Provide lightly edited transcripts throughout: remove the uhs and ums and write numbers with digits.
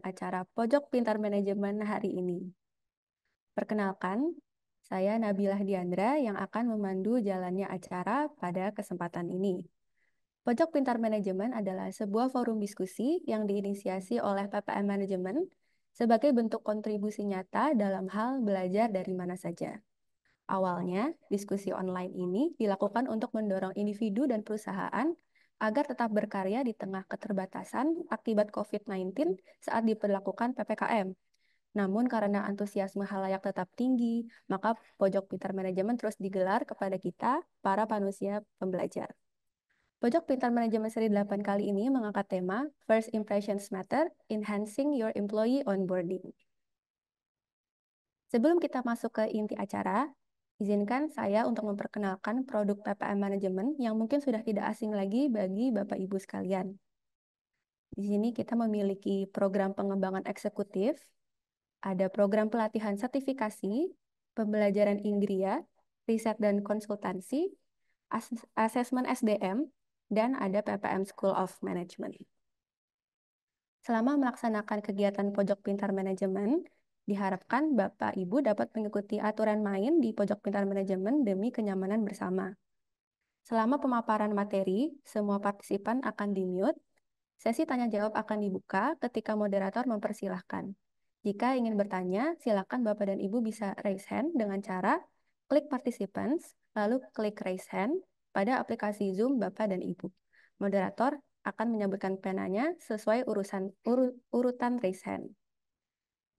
acara Pojok Pintar Manajemen hari ini. Perkenalkan, saya Nabilah Diandra yang akan memandu jalannya acara pada kesempatan ini. Pojok Pintar Manajemen adalah sebuah forum diskusi yang diinisiasi oleh PPM Manajemen sebagai bentuk kontribusi nyata dalam hal belajar dari mana saja. Awalnya, diskusi online ini dilakukan untuk mendorong individu dan perusahaan agar tetap berkarya di tengah keterbatasan akibat COVID-19 saat diberlakukan PPKM. Namun karena antusiasme halayak tetap tinggi, maka Pojok Pintar Manajemen terus digelar kepada kita, para manusia pembelajar. Pojok Pintar Manajemen seri 8 kali ini mengangkat tema First Impressions Matter, Enhancing Your Employee Onboarding. Sebelum kita masuk ke inti acara, izinkan saya untuk memperkenalkan produk PPM Manajemen yang mungkin sudah tidak asing lagi bagi Bapak Ibu sekalian. Di sini kita memiliki program pengembangan eksekutif, ada program pelatihan sertifikasi, pembelajaran Inggria, riset dan konsultansi, asesmen SDM, dan ada PPM School of Management. Selama melaksanakan kegiatan Pojok Pintar Manajemen, diharapkan Bapak Ibu dapat mengikuti aturan main di Pojok Pintar Manajemen demi kenyamanan bersama. Selama pemaparan materi, semua partisipan akan di-mute. Sesi tanya jawab akan dibuka ketika moderator mempersilahkan. Jika ingin bertanya, silakan Bapak dan Ibu bisa raise hand dengan cara klik participants, lalu klik raise hand pada aplikasi Zoom Bapak dan Ibu. Moderator akan menyebutkan penanya sesuai urutan raise hand.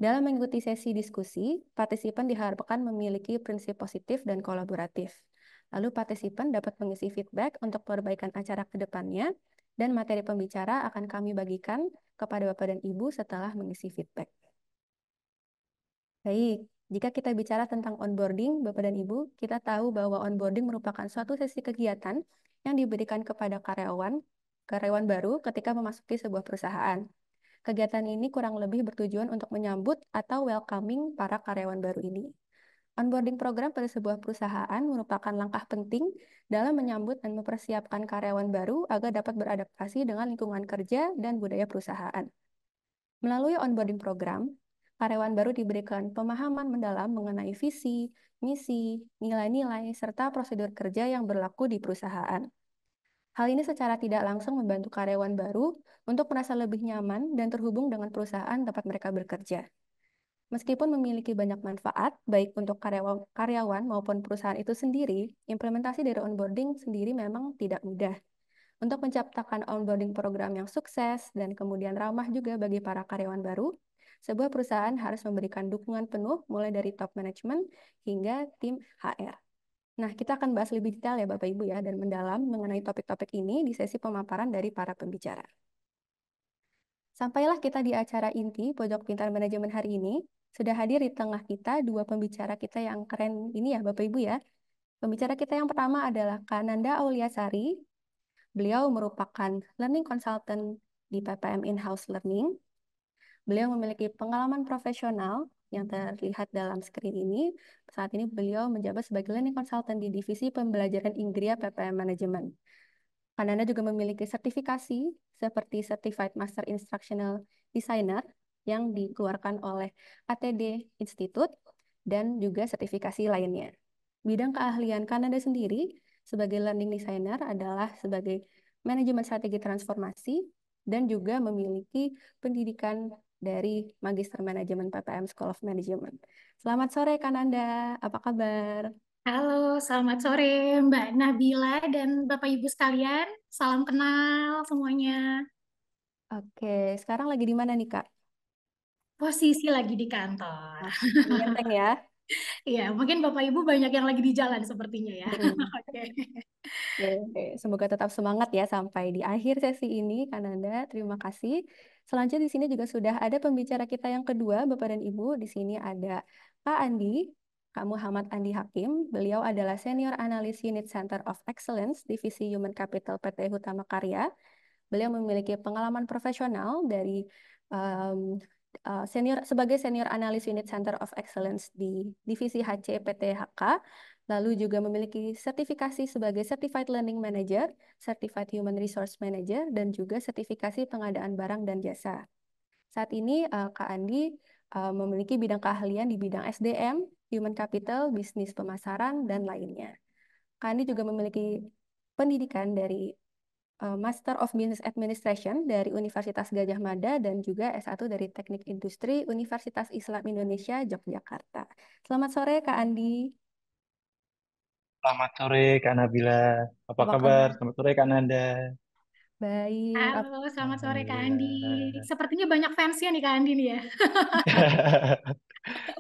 Dalam mengikuti sesi diskusi, partisipan diharapkan memiliki prinsip positif dan kolaboratif. Lalu partisipan dapat mengisi feedback untuk perbaikan acara ke depannya, dan materi pembicara akan kami bagikan kepada Bapak dan Ibu setelah mengisi feedback. Baik, jika kita bicara tentang onboarding, Bapak dan Ibu, kita tahu bahwa onboarding merupakan suatu sesi kegiatan yang diberikan kepada karyawan baru ketika memasuki sebuah perusahaan. Kegiatan ini kurang lebih bertujuan untuk menyambut atau welcoming para karyawan baru ini. Onboarding program pada sebuah perusahaan merupakan langkah penting dalam menyambut dan mempersiapkan karyawan baru agar dapat beradaptasi dengan lingkungan kerja dan budaya perusahaan. Melalui onboarding program, karyawan baru diberikan pemahaman mendalam mengenai visi, misi, nilai-nilai, serta prosedur kerja yang berlaku di perusahaan. Hal ini secara tidak langsung membantu karyawan baru untuk merasa lebih nyaman dan terhubung dengan perusahaan tempat mereka bekerja. Meskipun memiliki banyak manfaat, baik untuk karyawan maupun perusahaan itu sendiri, implementasi dari onboarding sendiri memang tidak mudah. Untuk menciptakan onboarding program yang sukses dan kemudian ramah juga bagi para karyawan baru, sebuah perusahaan harus memberikan dukungan penuh mulai dari top management hingga tim HR. Nah, kita akan bahas lebih detail ya Bapak Ibu ya dan mendalam mengenai topik-topik ini di sesi pemaparan dari para pembicara. Sampailah kita di acara inti Pojok Pintar Manajemen hari ini. Sudah hadir di tengah kita dua pembicara kita yang keren ini ya Bapak Ibu ya. Pembicara kita yang pertama adalah Kak Nanda Auliasari. Beliau merupakan learning consultant di PPM In-House Learning. Beliau memiliki pengalaman profesional yang terlihat dalam screen ini. Saat ini beliau menjabat sebagai learning consultant di Divisi Pembelajaran Inggria PPM Manajemen. Kananda juga memiliki sertifikasi seperti Certified Master Instructional Designer yang dikeluarkan oleh ATD Institute dan juga sertifikasi lainnya. Bidang keahlian Kananda sendiri sebagai learning designer adalah sebagai manajemen strategi transformasi dan juga memiliki pendidikan dari Magister Manajemen PPM School of Management. Selamat sore Kananda, apa kabar? Halo, selamat sore Mbak Nabila dan Bapak Ibu sekalian. Salam kenal semuanya. Oke, sekarang lagi di mana nih Kak? Posisi lagi di kantor. Ah, di Menteng ya. Ya, mungkin Bapak Ibu banyak yang lagi di jalan sepertinya ya. Mm-mm. Oke. Oke, semoga tetap semangat ya sampai di akhir sesi ini, Kananda. Terima kasih. Selanjutnya di sini juga sudah ada pembicara kita yang kedua, Bapak dan Ibu. Di sini ada Pak Andi, Kak Muhammad Andi Hakim. Beliau adalah Senior Analis Unit Center of Excellence, Divisi Human Capital PT Hutama Karya. Beliau memiliki pengalaman profesional dari um, sebagai Senior Analis Unit Center of Excellence di Divisi HC PT HK, lalu juga memiliki sertifikasi sebagai Certified Learning Manager, Certified Human Resource Manager, dan juga sertifikasi pengadaan barang dan jasa. Saat ini Kak Andi memiliki bidang keahlian di bidang SDM, Human Capital, bisnis pemasaran, dan lainnya. Kak Andi juga memiliki pendidikan dari Master of Business Administration dari Universitas Gadjah Mada dan juga S1 dari Teknik Industri Universitas Islam Indonesia, Yogyakarta. Selamat sore, Kak Andi. Selamat sore Kak Nabila. Apa Apa kabar? kabar? Selamat sore Kak Nanda. Baik. Halo, selamat sore Kak Andi. Alhamdulillah. Sepertinya banyak fansnya nih Kak Andi nih ya.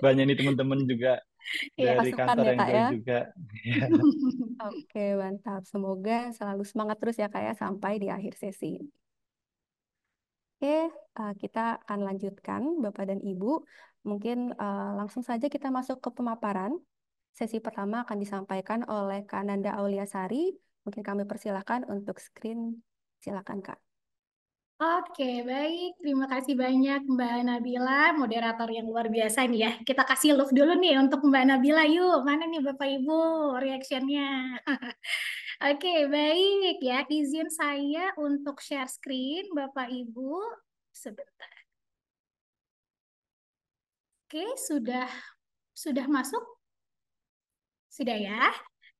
Banyak nih teman-teman juga Iya. dari Pasukan kantor ya, yang Kak ya. join juga. Oke, mantap. Semoga selalu semangat terus ya, Kak ya, sampai di akhir sesi. Oke, kita akan lanjutkan, Bapak dan Ibu. Mungkin langsung saja kita masuk ke pemaparan. Sesi pertama akan disampaikan oleh Kak Nanda Auliasari. Mungkin kami persilahkan untuk screen. Silakan, Kak. Oke, baik. Terima kasih banyak Mbak Nabila, moderator yang luar biasa nih ya. Kita kasih love dulu nih untuk Mbak Nabila. Yuk, mana nih Bapak Ibu reactionnya? Oke, baik ya. Izin saya untuk share screen Bapak Ibu. Sebentar. Oke, sudah masuk? Sudah ya?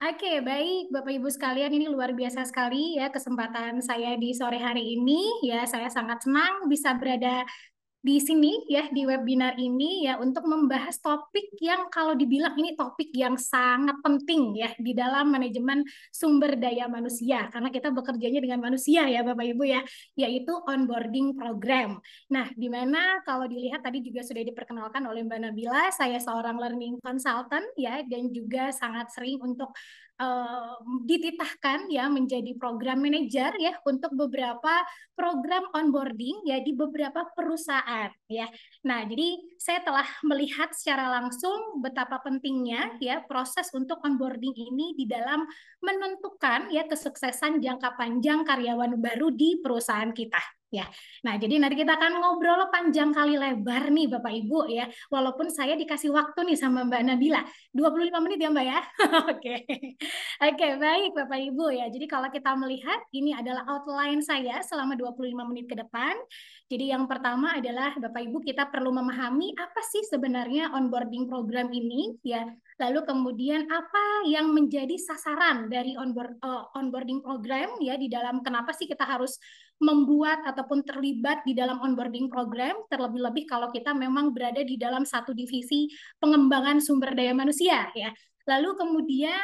Oke, baik Bapak Ibu sekalian, ini luar biasa sekali ya kesempatan saya di sore hari ini. Ya, saya sangat senang bisa berada di sini ya di webinar ini ya untuk membahas topik yang kalau dibilang ini topik yang sangat penting ya di dalam manajemen sumber daya manusia karena kita bekerjanya dengan manusia ya Bapak Ibu ya, yaitu onboarding program. Nah, di mana kalau dilihat tadi juga sudah diperkenalkan oleh Mbak Nabila, saya seorang learning consultant ya dan juga sangat sering untuk dititahkan ya menjadi program manager ya untuk beberapa program onboarding ya di beberapa perusahaan ya. Nah, jadi saya telah melihat secara langsung betapa pentingnya ya proses untuk onboarding ini di dalam menentukan ya kesuksesan jangka panjang karyawan baru di perusahaan kita. Ya, nah jadi nanti kita akan ngobrol panjang kali lebar nih Bapak Ibu ya. Walaupun saya dikasih waktu nih sama Mbak Nabila, 25 menit ya Mbak ya. Oke. Oke, baik Bapak Ibu ya. Jadi kalau kita melihat ini adalah outline saya selama 25 menit ke depan. Jadi yang pertama adalah Bapak Ibu kita perlu memahami apa sih sebenarnya onboarding program ini ya. Lalu kemudian apa yang menjadi sasaran dari onboarding program ya di dalam kenapa sih kita harus membuat ataupun terlibat di dalam onboarding program terlebih-lebih kalau kita memang berada di dalam satu divisi pengembangan sumber daya manusia ya. Lalu kemudian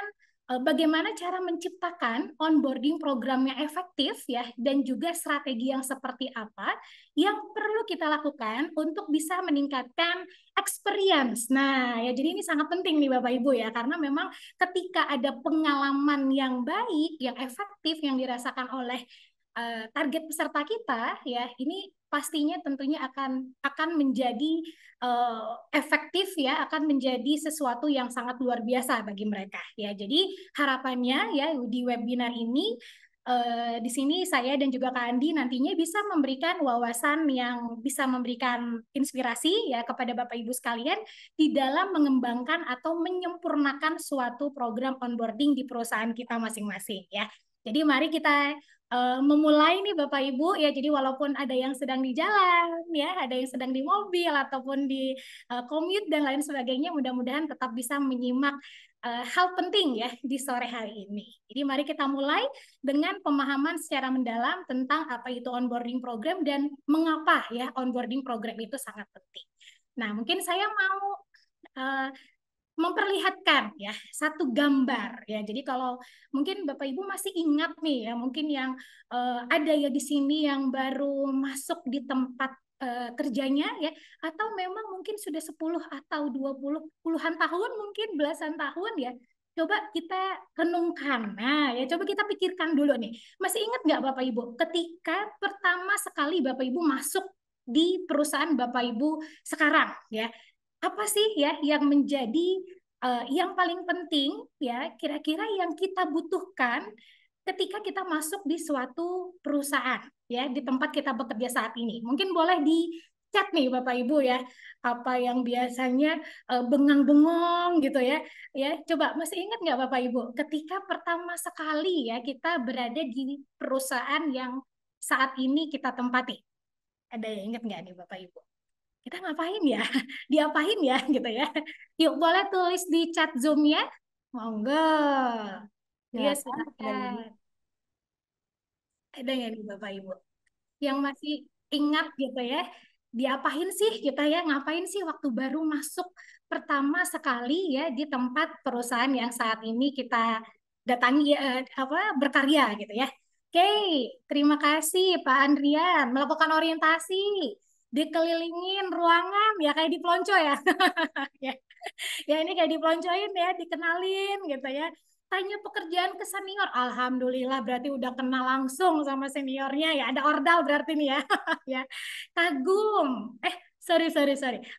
bagaimana cara menciptakan onboarding program yang efektif ya dan juga strategi yang seperti apa yang perlu kita lakukan untuk bisa meningkatkan experience. Nah, ya jadi ini sangat penting nih Bapak Ibu ya karena memang ketika ada pengalaman yang baik, yang efektif yang dirasakan oleh target peserta kita ya ini pastinya tentunya akan menjadi efektif ya akan menjadi sesuatu yang sangat luar biasa bagi mereka ya. Jadi harapannya ya di webinar ini di sini saya dan juga Kak Andi nantinya bisa memberikan wawasan yang bisa memberikan inspirasi ya kepada Bapak Ibu sekalian di dalam mengembangkan atau menyempurnakan suatu program onboarding di perusahaan kita masing-masing ya. Jadi mari kita memulai nih Bapak Ibu ya. Jadi walaupun ada yang sedang di jalan ya, ada yang sedang di mobil ataupun di commute dan lain sebagainya, mudah-mudahan tetap bisa menyimak hal penting ya di sore hari ini. Jadi mari kita mulai dengan pemahaman secara mendalam tentang apa itu onboarding program dan mengapa ya onboarding program itu sangat penting. Nah, mungkin saya mau uh, memperlihatkan ya satu gambar ya. Jadi kalau mungkin Bapak Ibu masih ingat nih ya, mungkin yang ada ya di sini yang baru masuk di tempat kerjanya ya atau memang mungkin sudah 10 atau 20 puluhan tahun mungkin belasan tahun ya. Coba kita renungkan. Nah, ya coba kita pikirkan dulu nih. Masih ingat nggak Bapak Ibu ketika pertama sekali Bapak Ibu masuk di perusahaan Bapak Ibu sekarang ya? Apa sih ya yang menjadi yang paling penting ya kira-kira yang kita butuhkan ketika kita masuk di suatu perusahaan ya di tempat kita bekerja saat ini. Mungkin boleh di chat nih Bapak Ibu ya apa yang biasanya bengang-bengong gitu ya. Ya, coba masih ingat nggak Bapak Ibu ketika pertama sekali ya kita berada di perusahaan yang saat ini kita tempati. Ada yang ingat nggak nih Bapak Ibu? Kita ngapain ya? Diapain ya gitu ya? Yuk boleh tulis di chat Zoom-nya. Monggo. Iya Silakan, ada lagi. silakan. Ada nggak nih Bapak Ibu yang masih ingat gitu ya? Diapain sih kita ya? Ngapain sih waktu baru masuk pertama sekali ya di tempat perusahaan yang saat ini kita datangi apa berkarya gitu ya? Oke, terima kasih Pak Andrian melakukan orientasi, dikelilingin ruangan ya kayak di Pelonco ya. Ya, ya ini kayak dipeloncoin ya, dikenalin gitu ya. Tanya pekerjaan ke senior, alhamdulillah berarti udah kenal langsung sama seniornya ya. Ada ordal berarti nih ya. Ya, kagum. Sorry.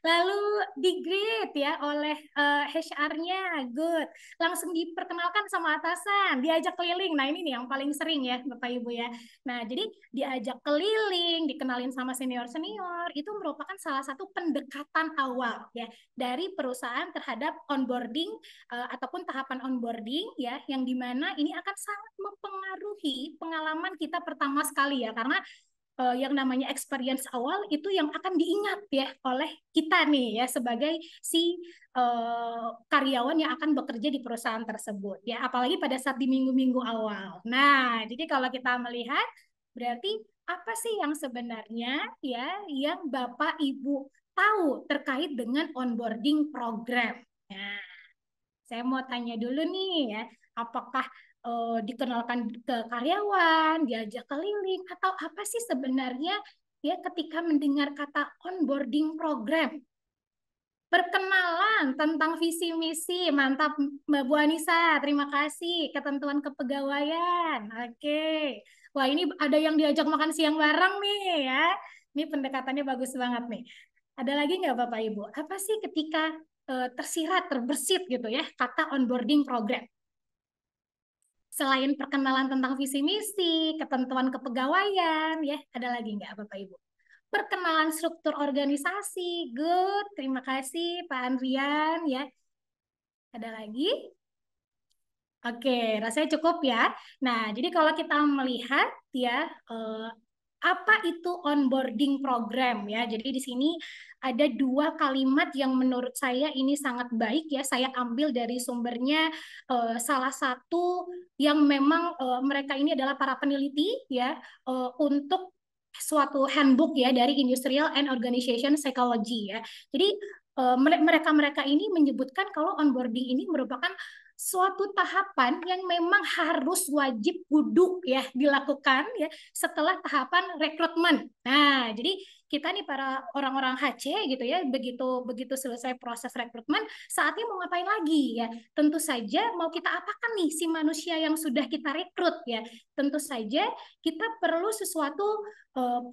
Lalu di-greet ya oleh HR-nya, good. Langsung diperkenalkan sama atasan, diajak keliling. Nah ini nih yang paling sering ya Bapak Ibu ya. Nah jadi diajak keliling, dikenalin sama senior-senior, itu merupakan salah satu pendekatan awal ya dari perusahaan terhadap onboarding ataupun tahapan onboarding ya yang dimana ini akan sangat mempengaruhi pengalaman kita pertama sekali ya karena yang namanya experience awal itu yang akan diingat ya oleh kita nih ya sebagai si karyawan yang akan bekerja di perusahaan tersebut ya apalagi pada saat di minggu-minggu awal. Nah, jadi kalau kita melihat berarti apa sih yang sebenarnya ya yang Bapak Ibu tahu terkait dengan onboarding program. Nah, saya mau tanya dulu nih ya, apakah dikenalkan ke karyawan, diajak keliling, atau apa sih sebenarnya ya ketika mendengar kata onboarding program? Perkenalan tentang visi misi, mantap Mbak Bu Anissa, terima kasih. Ketentuan kepegawaian, oke. Wah ini ada yang diajak makan siang bareng nih ya. Ini pendekatannya bagus banget nih. Ada lagi nggak Bapak Ibu? Apa sih ketika tersirat, terbersit gitu ya, kata onboarding program? Selain perkenalan tentang visi misi, ketentuan kepegawaian, ya ada lagi nggak Bapak Ibu? Perkenalan struktur organisasi, good. Terima kasih Pak Andrian ya. Ada lagi? Oke, rasanya cukup ya. Nah, jadi kalau kita melihat ya apa itu onboarding program ya. Jadi di sini ada dua kalimat yang menurut saya ini sangat baik ya. Saya ambil dari sumbernya salah satu yang memang mereka ini adalah para peneliti ya untuk suatu handbook ya dari Industrial and Organization Psychology ya. Jadi mereka-mereka ini menyebutkan kalau onboarding ini merupakan suatu tahapan yang memang harus wajib kudu ya dilakukan ya setelah tahapan rekrutmen. Nah, jadi kita nih para orang-orang HC gitu ya, begitu selesai proses rekrutmen, saatnya mau ngapain lagi ya? Tentu saja mau kita apakan nih si manusia yang sudah kita rekrut ya. Tentu saja kita perlu sesuatu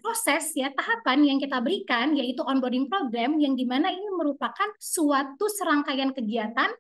proses ya tahapan yang kita berikan yaitu onboarding program yang dimana ini merupakan suatu serangkaian kegiatan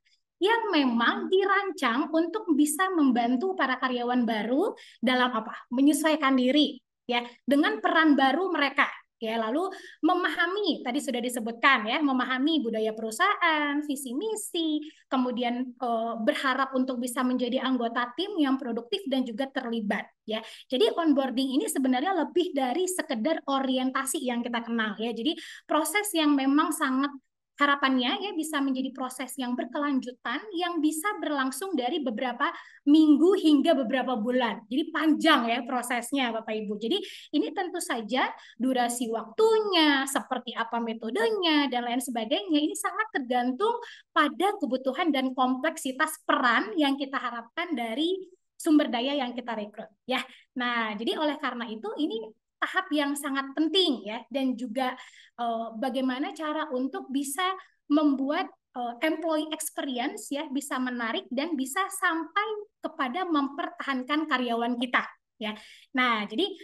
yang memang dirancang untuk bisa membantu para karyawan baru dalam apa? Menyesuaikan diri ya dengan peran baru mereka. Ya, lalu memahami tadi sudah disebutkan ya, memahami budaya perusahaan, visi misi, kemudian berharap untuk bisa menjadi anggota tim yang produktif dan juga terlibat ya. Jadi onboarding ini sebenarnya lebih dari sekedar orientasi yang kita kenal ya. Jadi proses yang memang sangat harapannya ya bisa menjadi proses yang berkelanjutan yang bisa berlangsung dari beberapa minggu hingga beberapa bulan. Jadi panjang ya prosesnya Bapak Ibu. Jadi ini tentu saja durasi waktunya, seperti apa metodenya dan lain sebagainya ini sangat tergantung pada kebutuhan dan kompleksitas peran yang kita harapkan dari sumber daya yang kita rekrut ya. Nah, jadi oleh karena itu ini tahap yang sangat penting ya dan juga bagaimana cara untuk bisa membuat employee experience ya bisa menarik dan bisa sampai kepada mempertahankan karyawan kita ya. Nah, jadi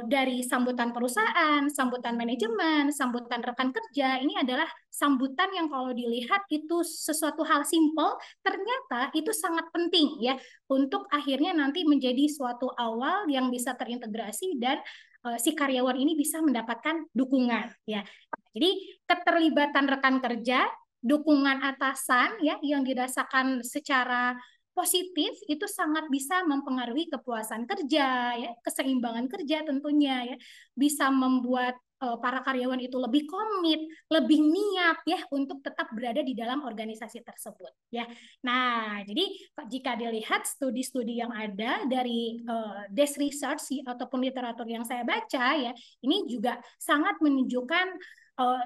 dari sambutan perusahaan, sambutan manajemen, sambutan rekan kerja, ini adalah sambutan yang kalau dilihat itu sesuatu hal simpel, ternyata itu sangat penting ya untuk akhirnya nanti menjadi suatu awal yang bisa terintegrasi dan si karyawan ini bisa mendapatkan dukungan ya. Jadi keterlibatan rekan kerja, dukungan atasan ya yang dirasakan secara positif itu sangat bisa mempengaruhi kepuasan kerja ya, keseimbangan kerja tentunya ya. Bisa membuat para karyawan itu lebih komit, lebih niat ya untuk tetap berada di dalam organisasi tersebut ya. Nah, jadi jika dilihat studi-studi yang ada dari desk research ataupun literatur yang saya baca ya, ini juga sangat menunjukkan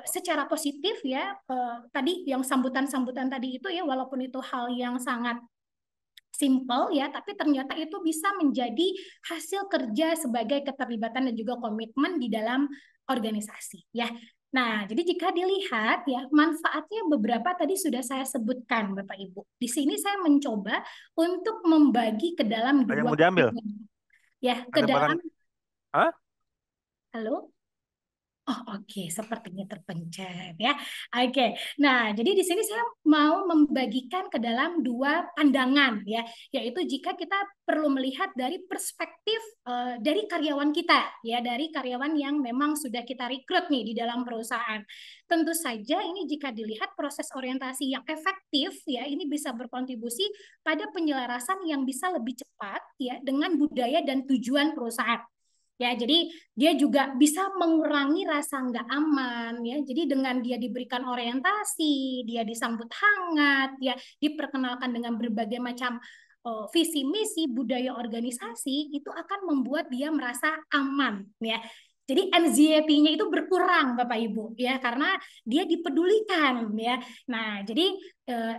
secara positif ya, tadi yang sambutan-sambutan tadi itu ya, walaupun itu hal yang sangat simple ya, tapi ternyata itu bisa menjadi hasil kerja sebagai keterlibatan dan juga komitmen di dalam organisasi ya. Nah, jadi jika dilihat ya, manfaatnya beberapa tadi sudah saya sebutkan Bapak Ibu. Di sini saya mencoba untuk membagi ke dalam Ada yang dua mau diambil? ya, ke Ada barang? dalam. Hah? Halo? Oh, oke, sepertinya terpencet ya. Oke. Nah, jadi di sini saya mau membagikan ke dalam dua pandangan ya, yaitu jika kita perlu melihat dari perspektif dari karyawan kita ya, dari karyawan yang memang sudah kita rekrut nih di dalam perusahaan. Tentu saja ini jika dilihat proses orientasi yang efektif ya, ini bisa berkontribusi pada penyelarasan yang bisa lebih cepat ya dengan budaya dan tujuan perusahaan. Ya, jadi dia juga bisa mengurangi rasa nggak aman ya. Jadi dengan dia diberikan orientasi, dia disambut hangat, ya diperkenalkan dengan berbagai macam visi misi budaya organisasi, itu akan membuat dia merasa aman ya. Jadi anxiety-nya itu berkurang Bapak Ibu ya, karena dia dipedulikan ya. Nah, jadi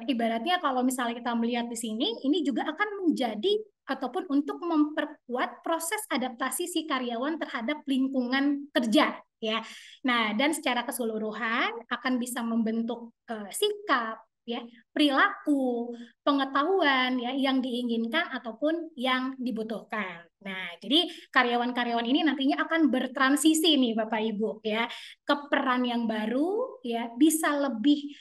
ibaratnya kalau misalnya kita melihat di sini, ini juga akan menjadi ataupun untuk memperkuat proses adaptasi si karyawan terhadap lingkungan kerja ya. Nah, dan secara keseluruhan akan bisa membentuk sikap ya, perilaku, pengetahuan ya yang diinginkan ataupun yang dibutuhkan. Nah, jadi karyawan-karyawan ini nantinya akan bertransisi nih Bapak Ibu ya ke peran yang baru ya, bisa lebih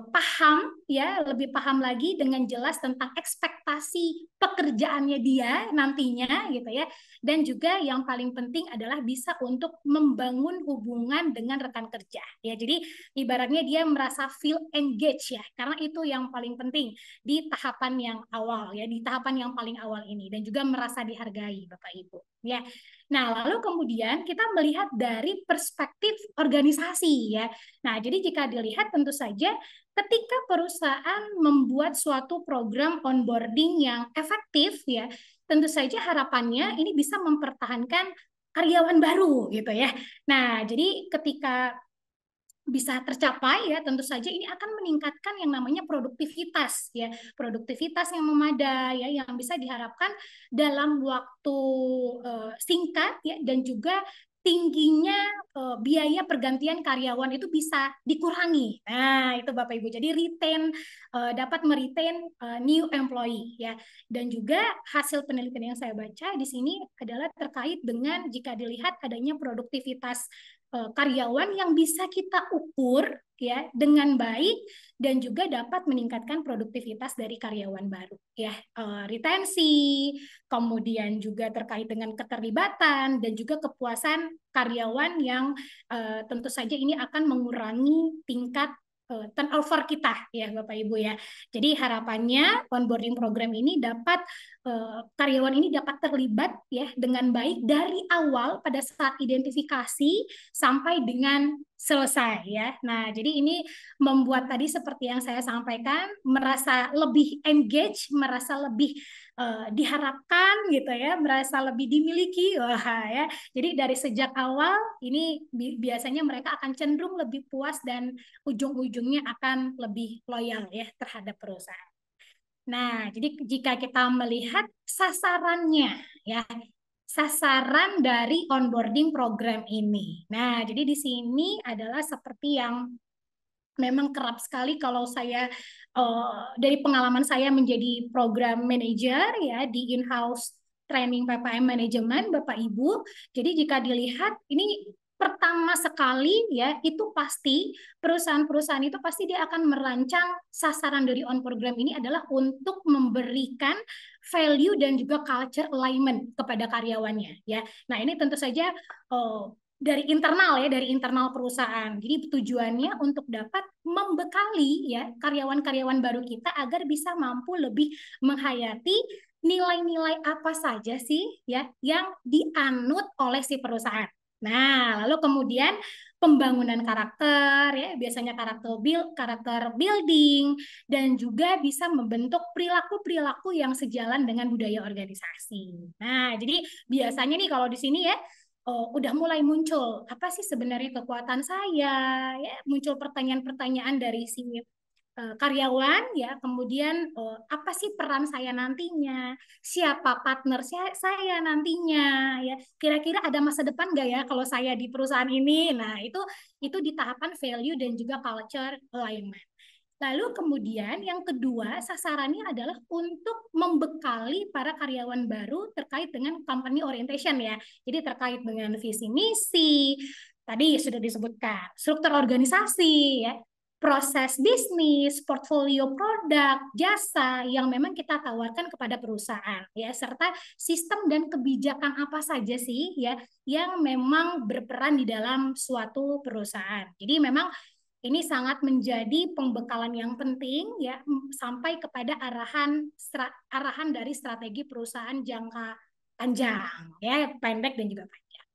paham ya, lebih paham lagi dengan jelas tentang ekspektasi pekerjaannya dia nantinya gitu ya. Dan juga yang paling penting adalah bisa untuk membangun hubungan dengan rekan kerja ya. Jadi ibaratnya dia merasa feel engaged ya, karena itu yang paling penting di tahapan yang awal ya, di tahapan yang paling awal ini, dan juga merasa dihargai Bapak Ibu ya. Nah, lalu kemudian kita melihat dari perspektif organisasi ya. Nah, jadi jika dilihat tentu saja ketika perusahaan membuat suatu program onboarding yang efektif ya, tentu saja harapannya ini bisa mempertahankan karyawan baru gitu ya. Nah, jadi ketika bisa tercapai ya, tentu saja ini akan meningkatkan yang namanya produktivitas ya, produktivitas yang memadai ya, yang bisa diharapkan dalam waktu singkat ya, dan juga tingginya biaya pergantian karyawan itu bisa dikurangi. Nah, itu Bapak Ibu. Jadi dapat meretain new employee ya. Dan juga hasil penelitian yang saya baca di sini adalah terkait dengan jika dilihat adanya produktivitas karyawan yang bisa kita ukur ya dengan baik dan juga dapat meningkatkan produktivitas dari karyawan baru ya, retensi, kemudian juga terkait dengan keterlibatan dan juga kepuasan karyawan yang tentu saja ini akan mengurangi tingkat turnover kita ya Bapak Ibu ya. Jadi harapannya onboarding program ini dapat karyawan ini dapat terlibat ya dengan baik dari awal pada saat identifikasi sampai dengan selesai ya. Nah, jadi ini membuat tadi seperti yang saya sampaikan, merasa lebih engage, merasa lebih diharapkan gitu ya, merasa lebih dimiliki. Wah ya. Jadi dari sejak awal ini biasanya mereka akan cenderung lebih puas dan ujung-ujungnya akan lebih loyal ya terhadap perusahaan. Nah, jadi jika kita melihat sasarannya ya, sasaran dari onboarding program ini. Nah, jadi di sini adalah seperti yang memang kerap sekali kalau saya dari pengalaman saya menjadi program manager ya di in-house training PPM manajemen Bapak Ibu. Jadi jika dilihat ini pertama sekali ya, itu pasti perusahaan-perusahaan itu pasti dia akan merancang sasaran dari on program ini adalah untuk memberikan value dan juga culture alignment kepada karyawannya ya. Nah, ini tentu saja dari internal ya, dari internal perusahaan. Jadi tujuannya untuk dapat membekali ya karyawan-karyawan baru kita agar bisa mampu lebih menghayati nilai-nilai apa saja sih ya yang dianut oleh si perusahaan. Nah, lalu kemudian pembangunan karakter ya, biasanya karakter building dan juga bisa membentuk perilaku-perilaku yang sejalan dengan budaya organisasi. Nah, jadi biasanya nih kalau di sini ya udah mulai muncul apa sih sebenarnya kekuatan saya ya, muncul pertanyaan-pertanyaan dari si karyawan ya, kemudian apa sih peran saya nantinya, siapa partner saya nantinya ya, kira-kira ada masa depan nggak ya kalau saya di perusahaan ini. Nah, itu di tahapan value dan juga culture alignment. Lalu kemudian yang kedua sasarannya adalah untuk membekali para karyawan baru terkait dengan company orientation ya. Jadi terkait dengan visi misi, tadi sudah disebutkan, struktur organisasi ya, proses bisnis, portfolio produk, jasa yang memang kita tawarkan kepada perusahaan ya, serta sistem dan kebijakan apa saja sih ya yang memang berperan di dalam suatu perusahaan. Jadi memang ini sangat menjadi pembekalan yang penting ya sampai kepada arahan dari strategi perusahaan jangka panjang ya, pendek dan juga panjang.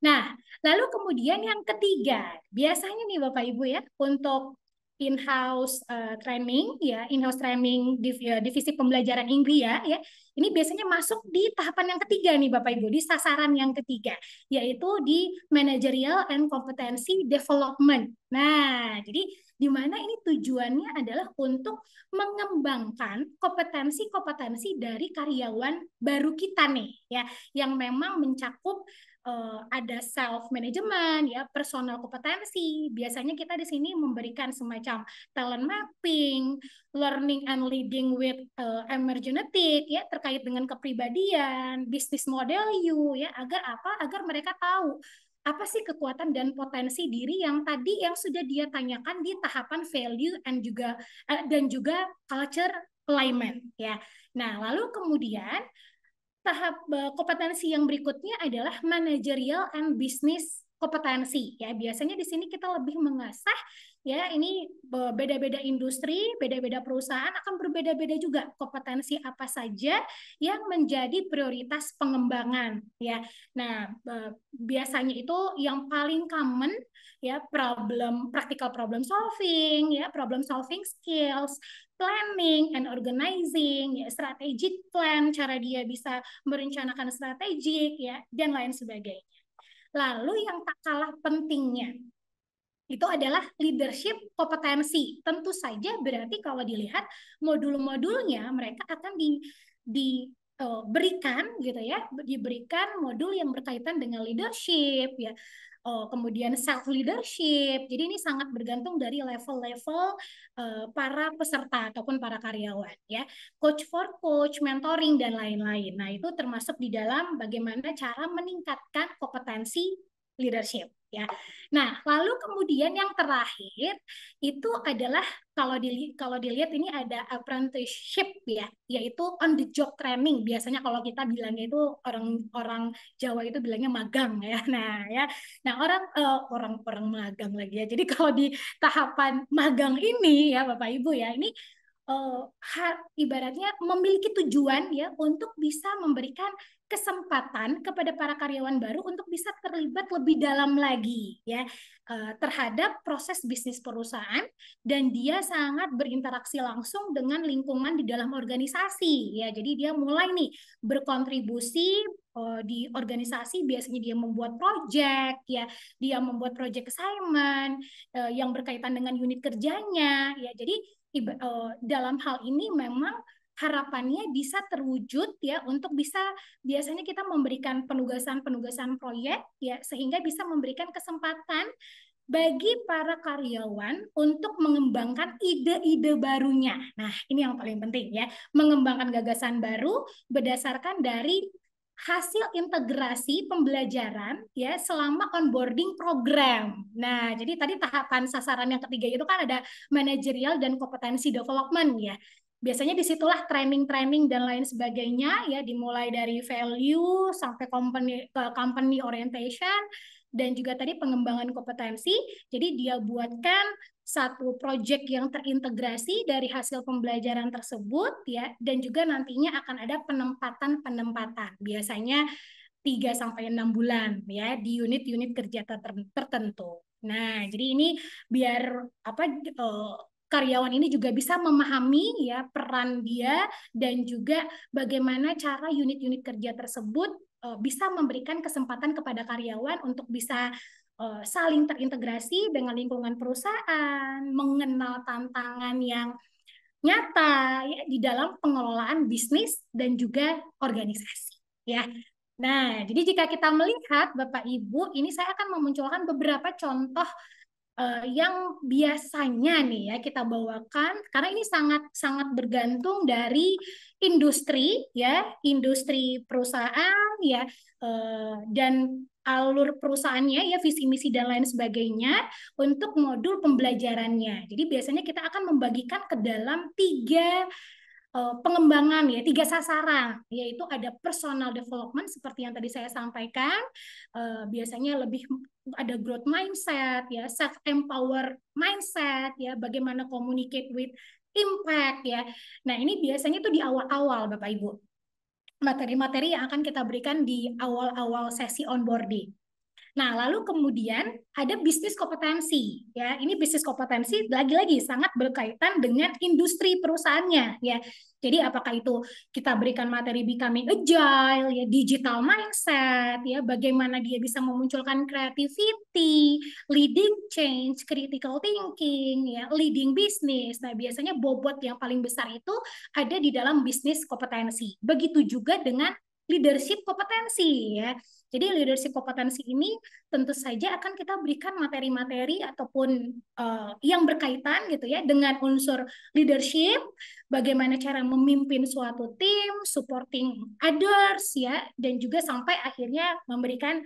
Nah, lalu kemudian yang ketiga, biasanya nih Bapak Ibu ya, untuk in-house training ya, in-house training divisi pembelajaran Inggris ya, ini biasanya masuk di tahapan yang ketiga nih Bapak Ibu, di sasaran yang ketiga, yaitu di managerial and competency development. Nah, jadi di mana ini tujuannya adalah untuk mengembangkan kompetensi-kompetensi dari karyawan baru kita nih ya, yang memang mencakup ada self management ya, personal kompetensi. Biasanya kita di sini memberikan semacam talent mapping, learning and leading with emergenetic ya, terkait dengan kepribadian, business model you ya, agar apa? Agar mereka tahu apa sih kekuatan dan potensi diri yang tadi yang sudah dia tanyakan di tahapan value dan juga culture alignment ya. Nah, lalu kemudian tahap kompetensi yang berikutnya adalah managerial and business kompetensi ya. Biasanya di sini kita lebih mengasah ya, ini beda-beda industri, beda-beda perusahaan akan berbeda-beda juga kompetensi apa saja yang menjadi prioritas pengembangan ya. Nah, biasanya itu yang paling common ya, practical problem solving ya, problem solving skills, planning and organizing, ya, strategic plan, cara dia bisa merencanakan strategik, ya, dan lain sebagainya. Lalu yang tak kalah pentingnya, itu adalah leadership kompetensi. Tentu saja berarti kalau dilihat modul-modulnya, mereka akan diberikan gitu ya, diberikan modul yang berkaitan dengan leadership ya, kemudian self leadership. Jadi ini sangat bergantung dari level-level para peserta ataupun para karyawan ya. Coach for coach, mentoring dan lain-lain. Nah, itu termasuk di dalam bagaimana cara meningkatkan kompetensi leadership ya. Nah, lalu kemudian yang terakhir itu adalah kalau dilihat ini ada apprenticeship ya, yaitu on the job training. Biasanya kalau kita bilangnya itu orang Jawa itu bilangnya magang ya. Nah, ya. Nah, orang magang lagi ya. Jadi kalau di tahapan magang ini ya Bapak Ibu ya, ini ibaratnya memiliki tujuan ya untuk bisa memberikan kesempatan kepada para karyawan baru untuk bisa terlibat lebih dalam lagi ya terhadap proses bisnis perusahaan, dan dia sangat berinteraksi langsung dengan lingkungan di dalam organisasi ya. Jadi dia mulai nih berkontribusi di organisasi, biasanya dia membuat project ya, dia membuat project assignment yang berkaitan dengan unit kerjanya ya. Jadi dalam hal ini memang harapannya bisa terwujud ya, untuk bisa biasanya kita memberikan penugasan-penugasan proyek ya, sehingga bisa memberikan kesempatan bagi para karyawan untuk mengembangkan ide-ide barunya. Nah, ini yang paling penting ya, mengembangkan gagasan baru berdasarkan dari hasil integrasi pembelajaran ya selama onboarding program. Nah, jadi tadi tahapan sasaran yang ketiga itu kan ada manajerial dan kompetensi development ya. Biasanya disitulah training-training dan lain sebagainya ya, dimulai dari value sampai company orientation dan juga tadi pengembangan kompetensi. Jadi dia buatkan satu proyek yang terintegrasi dari hasil pembelajaran tersebut ya, dan juga nantinya akan ada penempatan. Biasanya 3 sampai 6 bulan ya di unit-unit kerja tertentu. Nah, jadi ini biar karyawan ini juga bisa memahami ya peran dia dan juga bagaimana cara unit-unit kerja tersebut bisa memberikan kesempatan kepada karyawan untuk bisa saling terintegrasi dengan lingkungan perusahaan, mengenal tantangan yang nyata ya, di dalam pengelolaan bisnis dan juga organisasi. Ya, nah, jadi jika kita melihat Bapak Ibu, ini saya akan memunculkan beberapa contoh yang biasanya nih ya kita bawakan karena ini sangat sangat bergantung dari industri ya, industri perusahaan ya dan alur perusahaannya ya, visi misi dan lain sebagainya untuk modul pembelajarannya. Jadi biasanya kita akan membagikan ke dalam 3 pengembangan ya, 3 sasaran, yaitu ada personal development seperti yang tadi saya sampaikan, biasanya lebih ada growth mindset ya, self empower mindset ya, bagaimana communicate with impact ya. Nah, ini biasanya itu di awal-awal Bapak Ibu. Materi-materi yang akan kita berikan di awal-awal sesi onboarding. Nah, lalu kemudian ada bisnis kompetensi. Ya, ini bisnis kompetensi lagi-lagi sangat berkaitan dengan industri perusahaannya. Ya, jadi apakah itu kita berikan materi becoming agile, ya, digital mindset, ya, bagaimana dia bisa memunculkan creativity, leading change, critical thinking, ya, leading business. Nah, biasanya bobot yang paling besar itu ada di dalam bisnis kompetensi. Begitu juga dengan leadership kompetensi, ya. Jadi leadership kompetensi ini tentu saja akan kita berikan materi-materi ataupun yang berkaitan gitu ya dengan unsur leadership, bagaimana cara memimpin suatu tim, supporting others ya, dan juga sampai akhirnya memberikan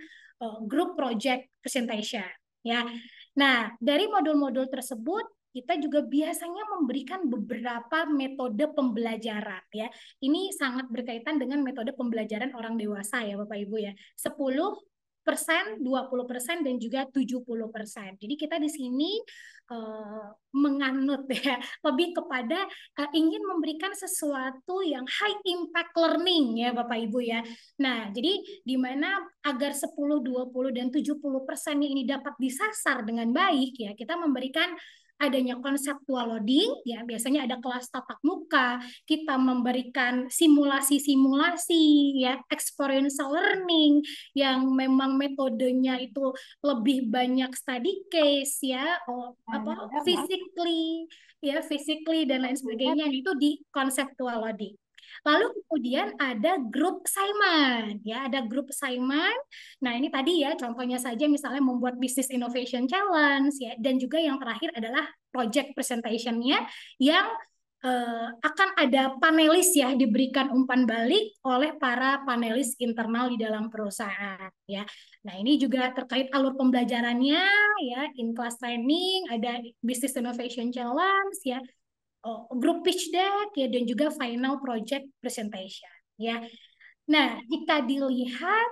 group project presentation ya. Nah, dari modul-modul tersebut kita juga biasanya memberikan beberapa metode pembelajaran ya. Ini sangat berkaitan dengan metode pembelajaran orang dewasa ya Bapak Ibu ya. 10%, 20%, dan juga 70%. Jadi kita di sini menganut ya, lebih kepada ingin memberikan sesuatu yang high impact learning ya Bapak Ibu ya. Nah, jadi di mana agar 10, 20, dan 70% ini dapat disasar dengan baik ya, kita memberikan adanya konseptual loading ya, biasanya ada kelas tatap muka, kita memberikan simulasi-simulasi ya, experiential learning yang memang metodenya itu lebih banyak study case ya, physically dan lain sebagainya, itu di konseptual loading. Lalu kemudian ada grup assignment ya, ada grup assignment. Nah, ini tadi ya contohnya saja misalnya membuat business innovation challenge ya, dan juga yang terakhir adalah project presentation-nya yang akan ada panelis ya, diberikan umpan balik oleh para panelis internal di dalam perusahaan ya. Nah, ini juga terkait alur pembelajarannya ya, in class training, ada business innovation challenge ya, group pitch deck ya, dan juga final project presentation ya. Nah, jika dilihat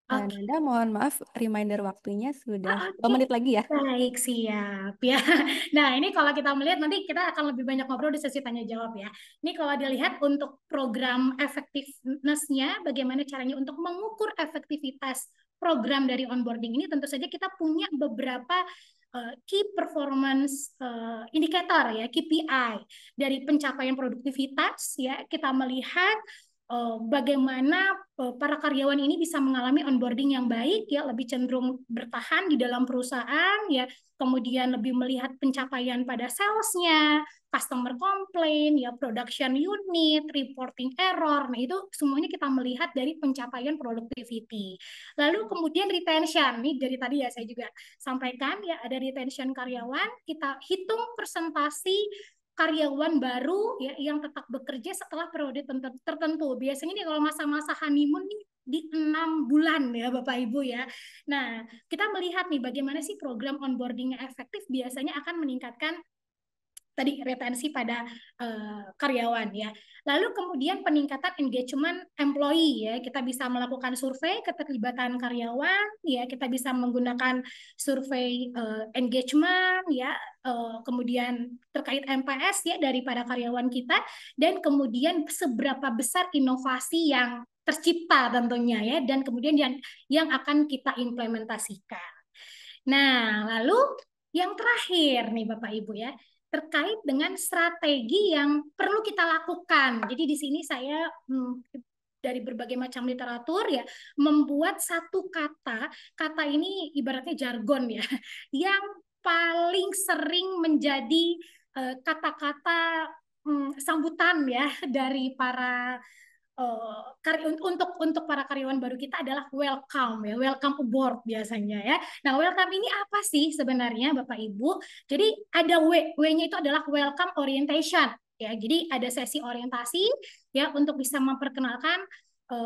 Nanda, mohon maaf, reminder waktunya sudah 2 Oke, menit lagi ya. baik, siap ya. Nah, ini kalau kita melihat nanti kita akan lebih banyak ngobrol di sesi tanya jawab ya. Ini kalau dilihat untuk program effectiveness-nya, bagaimana caranya untuk mengukur efektivitas program dari onboarding ini, tentu saja kita punya beberapa key performance indicator ya, KPI dari pencapaian produktivitas ya. Kita melihat bagaimana para karyawan ini bisa mengalami onboarding yang baik ya, lebih cenderung bertahan di dalam perusahaan ya, kemudian lebih melihat pencapaian pada salesnya, customer complaint ya, production unit, reporting error. Nah, itu semuanya kita melihat dari pencapaian productivity. Lalu kemudian retention, nih dari tadi ya saya juga sampaikan ya, ada retention karyawan, kita hitung persentasi karyawan baru ya yang tetap bekerja setelah periode tertentu. Biasanya nih kalau masa-masa honeymoon nih di 6 bulan ya Bapak Ibu ya. Nah, kita melihat nih bagaimana sih program onboarding efektif biasanya akan meningkatkan tadi retensi pada karyawan ya. Lalu kemudian peningkatan engagement employee ya, kita bisa melakukan survei keterlibatan karyawan ya, kita bisa menggunakan survei engagement ya, kemudian terkait NPS ya daripada karyawan kita, dan kemudian seberapa besar inovasi yang tercipta tentunya ya, dan kemudian yang akan kita implementasikan. Nah, lalu yang terakhir nih Bapak Ibu ya, terkait dengan strategi yang perlu kita lakukan. Jadi di sini saya dari berbagai macam literatur ya, membuat satu kata ini ibaratnya jargon ya, yang paling sering menjadi kata-kata sambutan ya dari para untuk para karyawan baru kita adalah welcome ya, welcome aboard biasanya ya. Nah, welcome ini apa sih sebenarnya Bapak Ibu? Jadi ada W-nya itu adalah welcome orientation ya. Jadi ada sesi orientasi ya untuk bisa memperkenalkan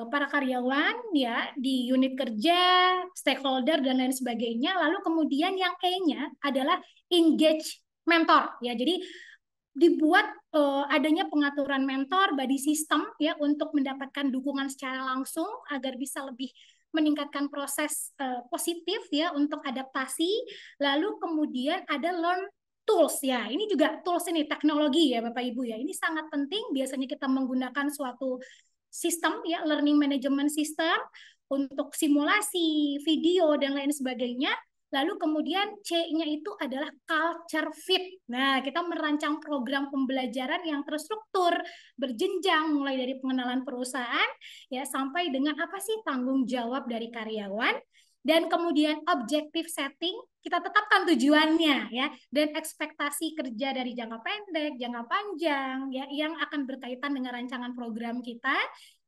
para karyawan ya di unit kerja, stakeholder dan lain sebagainya. Lalu kemudian yang E-nya adalah engage mentor ya. Jadi dibuat adanya pengaturan mentor body system ya untuk mendapatkan dukungan secara langsung agar bisa lebih meningkatkan proses positif ya untuk adaptasi. Lalu kemudian ada learn tools ya. Ini juga tools ini teknologi ya Bapak Ibu ya. Ini sangat penting, biasanya kita menggunakan suatu sistem ya, learning management system untuk simulasi, video dan lain sebagainya. Lalu kemudian C-nya itu adalah culture fit. Nah, kita merancang program pembelajaran yang terstruktur, berjenjang mulai dari pengenalan perusahaan ya sampai dengan apa sih tanggung jawab dari karyawan, dan kemudian objective setting, kita tetapkan tujuannya ya, dan ekspektasi kerja dari jangka pendek, jangka panjang ya yang akan berkaitan dengan rancangan program kita.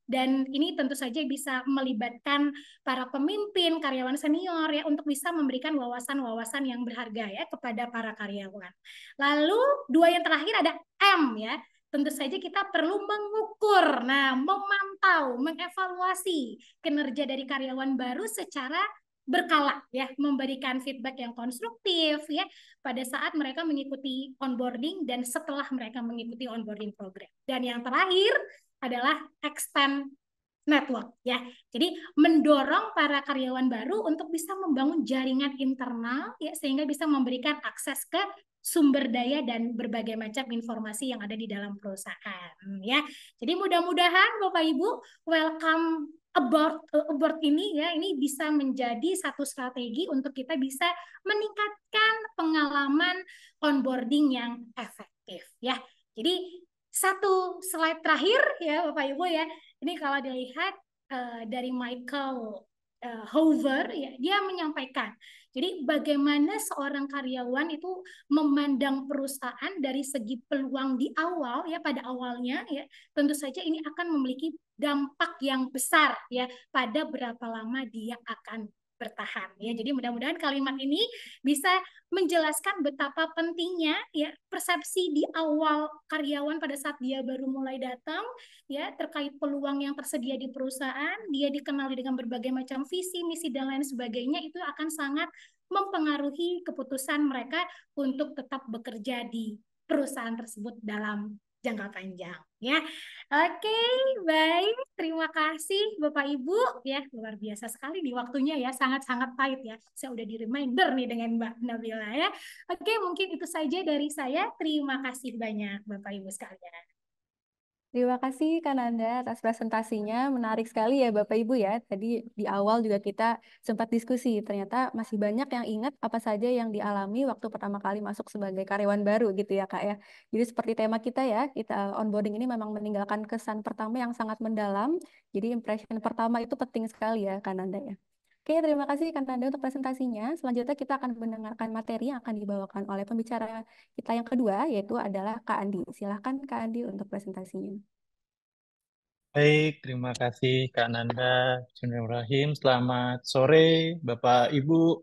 Dan ini tentu saja bisa melibatkan para pemimpin, karyawan senior ya untuk bisa memberikan wawasan-wawasan yang berharga ya kepada para karyawan. Lalu dua yang terakhir ada M ya. Tentu saja kita perlu mengukur, nah memantau, mengevaluasi kinerja dari karyawan baru secara berkala ya, memberikan feedback yang konstruktif ya pada saat mereka mengikuti onboarding dan setelah mereka mengikuti onboarding program. Dan yang terakhir adalah expand network ya. Jadi mendorong para karyawan baru untuk bisa membangun jaringan internal ya sehingga bisa memberikan akses ke sumber daya dan berbagai macam informasi yang ada di dalam perusahaan ya. Jadi mudah-mudahan Bapak Ibu welcome aboard ini ya, ini bisa menjadi satu strategi untuk kita bisa meningkatkan pengalaman onboarding yang efektif ya. Jadi satu slide terakhir ya Bapak Ibu ya. Ini kalau dilihat dari Michael Hoover ya, dia menyampaikan. Jadi bagaimana seorang karyawan itu memandang perusahaan dari segi peluang di awal ya, pada awalnya ya, tentu saja ini akan memiliki dampak yang besar ya pada berapa lama dia akan bertahan ya. Jadi mudah-mudahan kalimat ini bisa menjelaskan betapa pentingnya ya persepsi di awal karyawan pada saat dia baru mulai datang ya terkait peluang yang tersedia di perusahaan, dia dikenali dengan berbagai macam visi, misi dan lain sebagainya, itu akan sangat mempengaruhi keputusan mereka untuk tetap bekerja di perusahaan tersebut dalam jangka panjang ya. Oke, baik. Terima kasih Bapak Ibu ya, luar biasa sekali di waktunya ya, sangat-sangat tight ya. Saya udah di reminder nih dengan Mbak Nabila ya. Oke, mungkin itu saja dari saya. Terima kasih banyak Bapak Ibu sekalian. Terima kasih Kak Nanda atas presentasinya. Menarik sekali ya Bapak Ibu ya. Tadi di awal juga kita sempat diskusi. Ternyata masih banyak yang ingat apa saja yang dialami waktu pertama kali masuk sebagai karyawan baru gitu ya Kak ya. Jadi seperti tema kita ya, kita onboarding ini memang meninggalkan kesan pertama yang sangat mendalam. Jadi impression pertama itu penting sekali ya Kak Nanda ya. Oke, terima kasih Kak Nanda untuk presentasinya. Selanjutnya kita akan mendengarkan materi yang akan dibawakan oleh pembicara kita yang kedua, yaitu adalah Kak Andi. Silahkan Kak Andi untuk presentasinya. Baik, terima kasih Kak Nanda, Bismillahirrahmanirrahim. Selamat sore, Bapak, Ibu,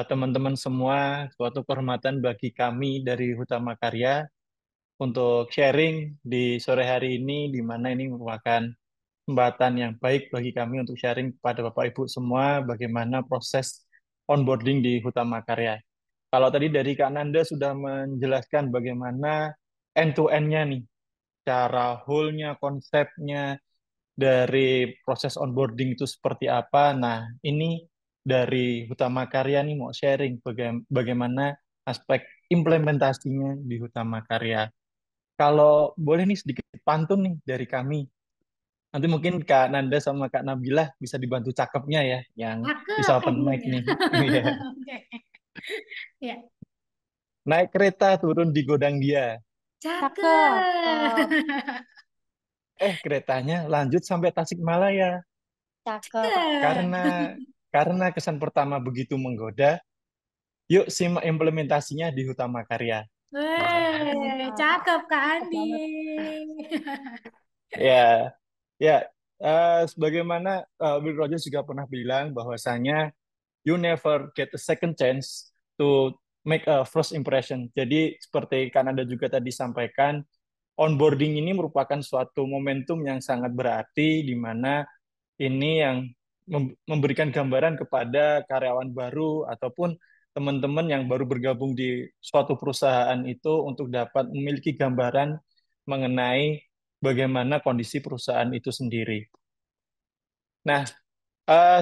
teman-teman semua. Suatu kehormatan bagi kami dari Hutama Karya untuk sharing di sore hari ini, di mana ini merupakan kesempatan yang baik bagi kami untuk sharing kepada Bapak Ibu semua bagaimana proses onboarding di Hutama Karya. Kalau tadi dari Kak Nanda sudah menjelaskan bagaimana end-to-end-nya nih, cara whole-nya, konsepnya, dari proses onboarding itu seperti apa. Nah, ini dari Hutama Karya nih mau sharing bagaimana aspek implementasinya di Hutama Karya. Kalau boleh nih sedikit pantun nih dari kami. Nanti mungkin Kak Nanda sama Kak Nabilah bisa dibantu cakepnya ya, yang Cakep bisa open mic ibunya. nih. Iya. Oke. Ya, Naik kereta turun di godang dia. Cakep. cakep. Keretanya lanjut sampai Tasikmalaya. Cakep. Karena karena kesan pertama begitu menggoda, yuk simak implementasinya di Hutama Karya. Mantap. Cakep Kak Cakep Andi. banget. Ya, ya. Sebagaimana Will Rogers juga pernah bilang bahwasanya you never get a second chance to make a first impression. Jadi seperti Kanada juga tadi sampaikan, onboarding ini merupakan suatu momentum yang sangat berarti di mana ini yang memberikan gambaran kepada karyawan baru ataupun teman-teman yang baru bergabung di suatu perusahaan itu untuk dapat memiliki gambaran mengenai bagaimana kondisi perusahaan itu sendiri. Nah,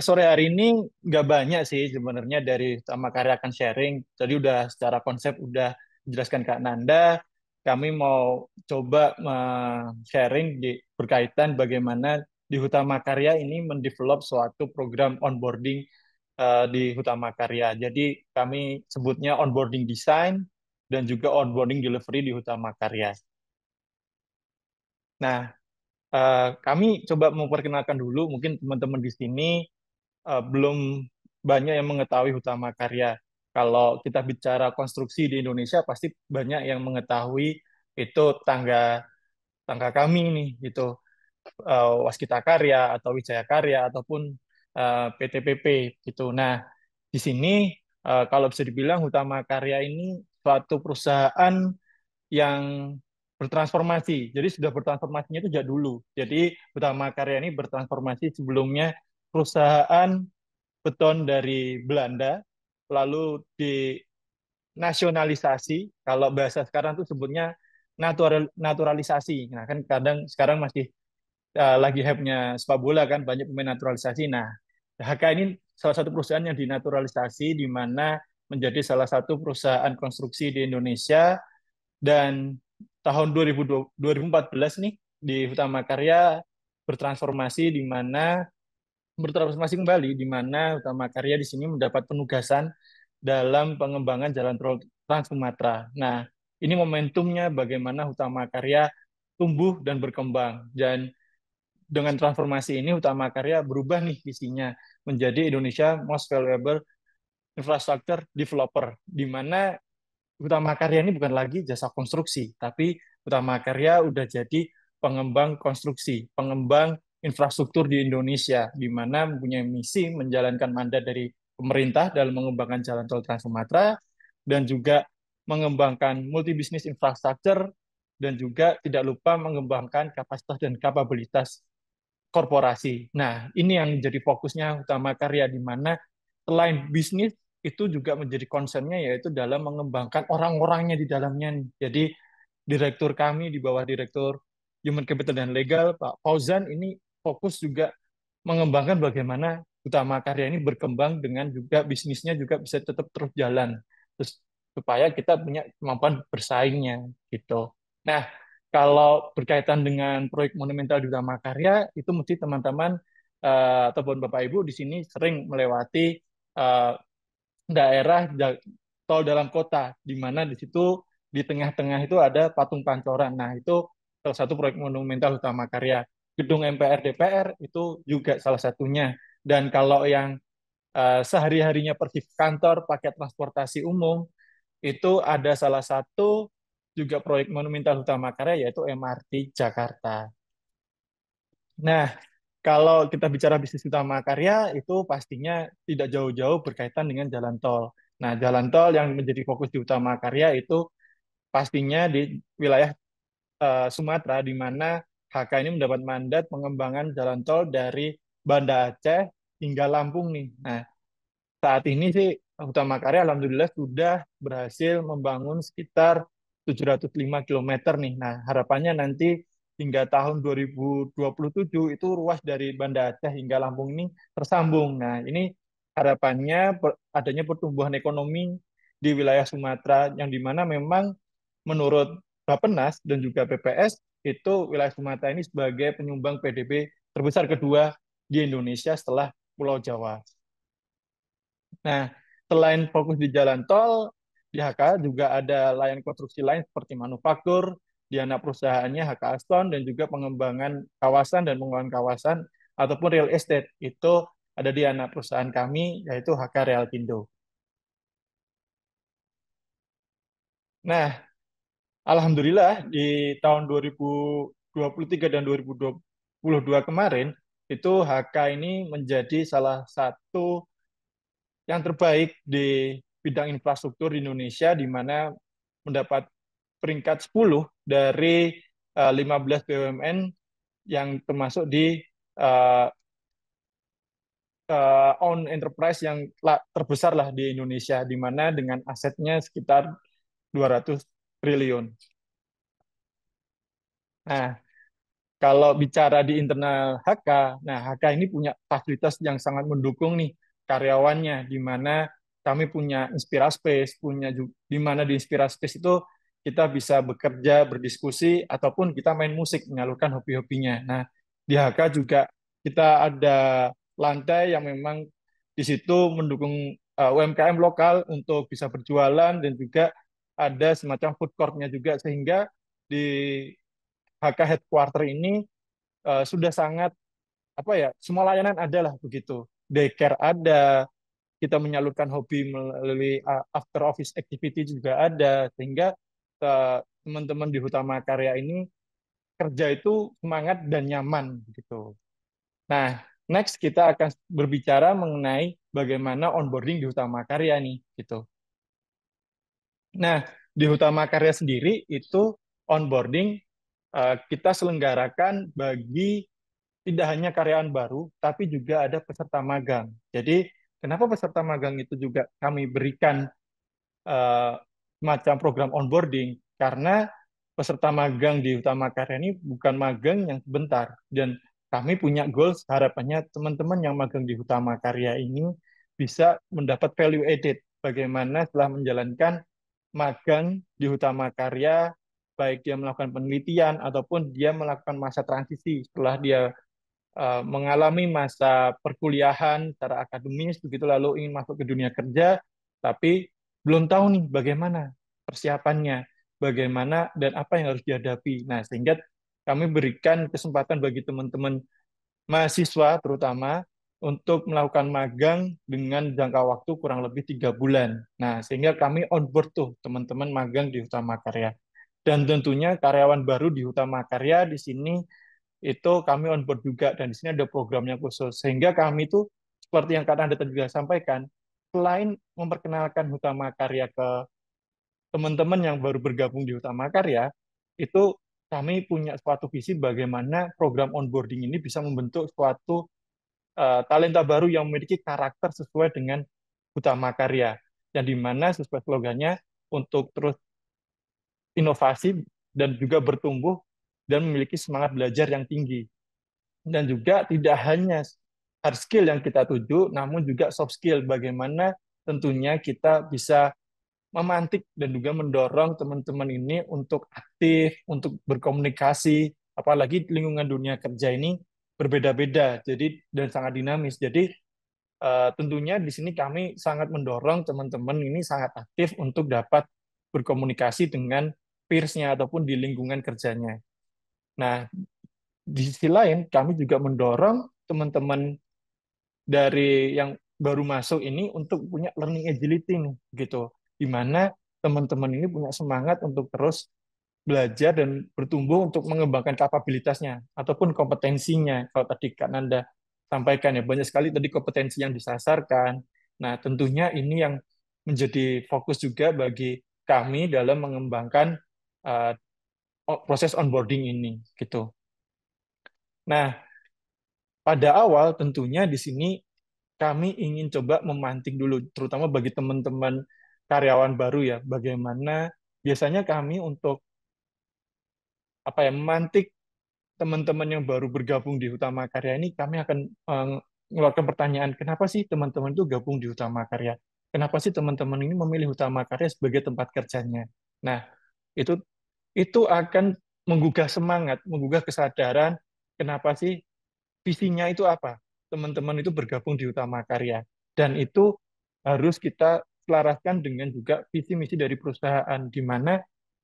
sore hari ini nggak banyak sih sebenarnya dari Utama Karya akan sharing. Tadi udah secara konsep udah dijelaskan Kak Nanda. Kami mau coba sharing berkaitan bagaimana di Hutama Karya ini mendevelop suatu program onboarding di Hutama Karya. Jadi kami sebutnya onboarding design dan juga onboarding delivery di Hutama Karya. Nah, kami coba memperkenalkan dulu mungkin teman-teman di sini belum banyak yang mengetahui Hutama Karya. Kalau kita bicara konstruksi di Indonesia, pasti banyak yang mengetahui itu tangga tangga kami nih, gitu. Waskita Karya atau Wijaya Karya ataupun PTPP gitu. Nah, di sini kalau bisa dibilang Hutama Karya ini suatu perusahaan yang bertransformasi. Jadi sudah bertransformasinya itu sejak dulu. Jadi Hutama Karya ini bertransformasi sebelumnya perusahaan beton dari Belanda, lalu dinasionalisasi. Kalau bahasa sekarang tuh sebutnya naturalisasi. Nah, kan kadang sekarang masih lagi hype-nya sepak bola kan, banyak pemain naturalisasi. Nah, HK ini salah satu perusahaan yang dinaturalisasi di mana menjadi salah satu perusahaan konstruksi di Indonesia dan tahun 2014 nih di Hutama Karya bertransformasi di mana bertransformasi kembali di mana Utama Karya di sini mendapat penugasan dalam pengembangan jalan tol Trans Sumatera. Nah, ini momentumnya bagaimana Utama Karya tumbuh dan berkembang. Dan dengan transformasi ini Utama Karya berubah nih visinya menjadi Indonesia Most Valuable Infrastructure Developer, di mana Utama Karya ini bukan lagi jasa konstruksi, tapi Utama Karya udah jadi pengembang konstruksi, pengembang infrastruktur di Indonesia, di mana mempunyai misi menjalankan mandat dari pemerintah dalam mengembangkan jalan tol Trans Sumatera, dan juga mengembangkan multi bisnis infrastruktur, dan juga tidak lupa mengembangkan kapasitas dan kapabilitas korporasi. Nah, ini yang menjadi fokusnya Utama Karya, di mana selain bisnis, itu juga menjadi concernnya yaitu dalam mengembangkan orang-orangnya di dalamnya nih. Jadi direktur kami di bawah direktur Human Capital dan Legal, Pak Fauzan, ini fokus juga mengembangkan bagaimana Utama Karya ini berkembang dengan juga bisnisnya juga bisa tetap terus jalan. Terus supaya kita punya kemampuan bersaingnya gitu. Nah, kalau berkaitan dengan proyek monumental di Utama Karya, itu mesti teman-teman ataupun Bapak Ibu di sini sering melewati eh, daerah tol dalam kota, di mana di situ di tengah-tengah itu ada patung Pancoran. Nah, itu salah satu proyek monumental Utama Karya. Gedung MPR DPR itu juga salah satunya. Dan kalau yang sehari-harinya pergi ke kantor pakai transportasi umum, itu ada salah satu juga proyek monumental Utama Karya yaitu MRT Jakarta. Nah, kalau kita bicara bisnis utama karya, itu pastinya tidak jauh-jauh berkaitan dengan jalan tol. Nah, jalan tol yang menjadi fokus di utama karya itu pastinya di wilayah Sumatera, di mana HK ini mendapat mandat pengembangan jalan tol dari Banda Aceh hingga Lampung nih. Nah, saat ini sih Hutama Karya alhamdulillah sudah berhasil membangun sekitar 705 kilometer nih. Nah, harapannya nanti hingga tahun 2027 itu ruas dari Banda Aceh hingga Lampung ini tersambung. Nah, ini harapannya adanya pertumbuhan ekonomi di wilayah Sumatera yang dimana memang menurut Bappenas dan juga BPS itu wilayah Sumatera ini sebagai penyumbang PDB terbesar kedua di Indonesia setelah Pulau Jawa. Nah, selain fokus di jalan tol, di HK juga ada layan konstruksi lain seperti manufaktur, di anak perusahaannya HK Aston, dan juga pengembangan kawasan dan pengembangan kawasan ataupun real estate. Itu ada di anak perusahaan kami, yaitu HK Realtindo. Nah, alhamdulillah di tahun 2023 dan 2022 kemarin, itu HK ini menjadi salah satu yang terbaik di bidang infrastruktur di Indonesia, di mana mendapat peringkat 10 dari 15 BUMN yang termasuk di uh, own enterprise yang terbesar lah di Indonesia, di mana dengan asetnya sekitar 200 triliun. Nah, kalau bicara di internal HK, nah HK ini punya fasilitas yang sangat mendukung nih karyawannya, di mana kami punya Inspira Space, di mana di Inspira Space itu kita bisa bekerja, berdiskusi, ataupun kita main musik, menyalurkan hobi-hobinya. Nah, di HK juga kita ada lantai yang memang di situ mendukung UMKM lokal untuk bisa berjualan dan juga ada semacam food court-nya juga sehingga di HK headquarter ini sudah sangat apa ya semua layanan ada lah begitu, daycare ada, kita menyalurkan hobi melalui after office activity juga ada sehingga teman-teman di Hutama Karya ini kerja itu semangat dan nyaman gitu. Nah, next kita akan berbicara mengenai bagaimana onboarding di Hutama Karya nih gitu. Nah, di Hutama Karya sendiri itu onboarding kita selenggarakan bagi tidak hanya karyawan baru, tapi juga ada peserta magang. Jadi, kenapa peserta magang itu juga kami berikan uh, semacam program onboarding? Karena peserta magang di Utama Karya ini bukan magang yang sebentar. Dan kami punya goals, harapannya teman-teman yang magang di Utama Karya ini bisa mendapat value added. Bagaimana setelah menjalankan magang di Utama Karya, baik dia melakukan penelitian ataupun dia melakukan masa transisi setelah dia mengalami masa perkuliahan secara akademis begitu lalu ingin masuk ke dunia kerja tapi belum tahu nih bagaimana persiapannya, bagaimana dan apa yang harus dihadapi. Nah, sehingga kami berikan kesempatan bagi teman-teman mahasiswa terutama untuk melakukan magang dengan jangka waktu kurang lebih 3 bulan. Nah, sehingga kami onboard tuh teman-teman magang di Utama Karya. Dan tentunya karyawan baru di Utama Karya di sini itu kami on board juga dan di sini ada programnya khusus sehingga kami itu seperti yang Kak Anda tadi juga sampaikan selain memperkenalkan Hutama Karya ke teman-teman yang baru bergabung di Hutama Karya itu kami punya suatu visi bagaimana program onboarding ini bisa membentuk suatu talenta baru yang memiliki karakter sesuai dengan Hutama Karya yang dimana sesuai slogannya untuk terus inovasi dan juga bertumbuh dan memiliki semangat belajar yang tinggi. Dan juga tidak hanya hard skill yang kita tuju, namun juga soft skill. Bagaimana tentunya kita bisa memantik dan juga mendorong teman-teman ini untuk aktif, untuk berkomunikasi, apalagi lingkungan dunia kerja ini berbeda-beda, jadi dan sangat dinamis. Jadi tentunya di sini kami sangat mendorong teman-teman ini sangat aktif untuk dapat berkomunikasi dengan peers-nya ataupun di lingkungan kerjanya. Nah, di sisi lain, kami juga mendorong teman-teman dari yang baru masuk ini untuk punya learning agility nih, gitu. Di mana teman-teman ini punya semangat untuk terus belajar dan bertumbuh untuk mengembangkan kapabilitasnya ataupun kompetensinya. Kalau tadi Kak Nanda sampaikan ya, banyak sekali tadi kompetensi yang disasarkan. Nah, tentunya ini yang menjadi fokus juga bagi kami dalam mengembangkan uh, proses onboarding ini, gitu. Nah, pada awal tentunya di sini kami ingin coba memantik dulu, terutama bagi teman-teman karyawan baru ya, bagaimana biasanya kami untuk memantik teman-teman yang baru bergabung di Hutama Karya ini, kami akan mengeluarkan pertanyaan, kenapa sih teman-teman itu gabung di Hutama Karya? Kenapa sih teman-teman ini memilih Hutama Karya sebagai tempat kerjanya? Nah, itu akan menggugah semangat, menggugah kesadaran, kenapa sih visinya itu apa? Teman-teman itu bergabung di Utama Karya. Dan itu harus kita selaraskan dengan juga visi misi dari perusahaan, di mana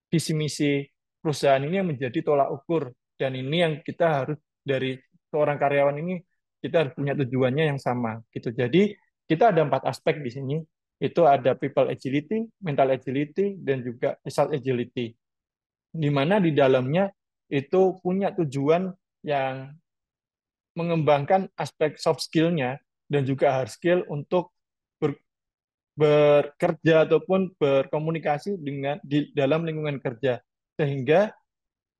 visi misi perusahaan ini yang menjadi tolak ukur. Dan ini yang kita harus dari seorang karyawan ini, kita harus punya tujuannya yang sama. Gitu. Jadi kita ada 4 aspek di sini. Itu ada people agility, mental agility, dan juga result agility. Di mana di dalamnya itu punya tujuan yang mengembangkan aspek soft skill-nya dan juga hard skill untuk bekerja ataupun berkomunikasi di dalam lingkungan kerja. Sehingga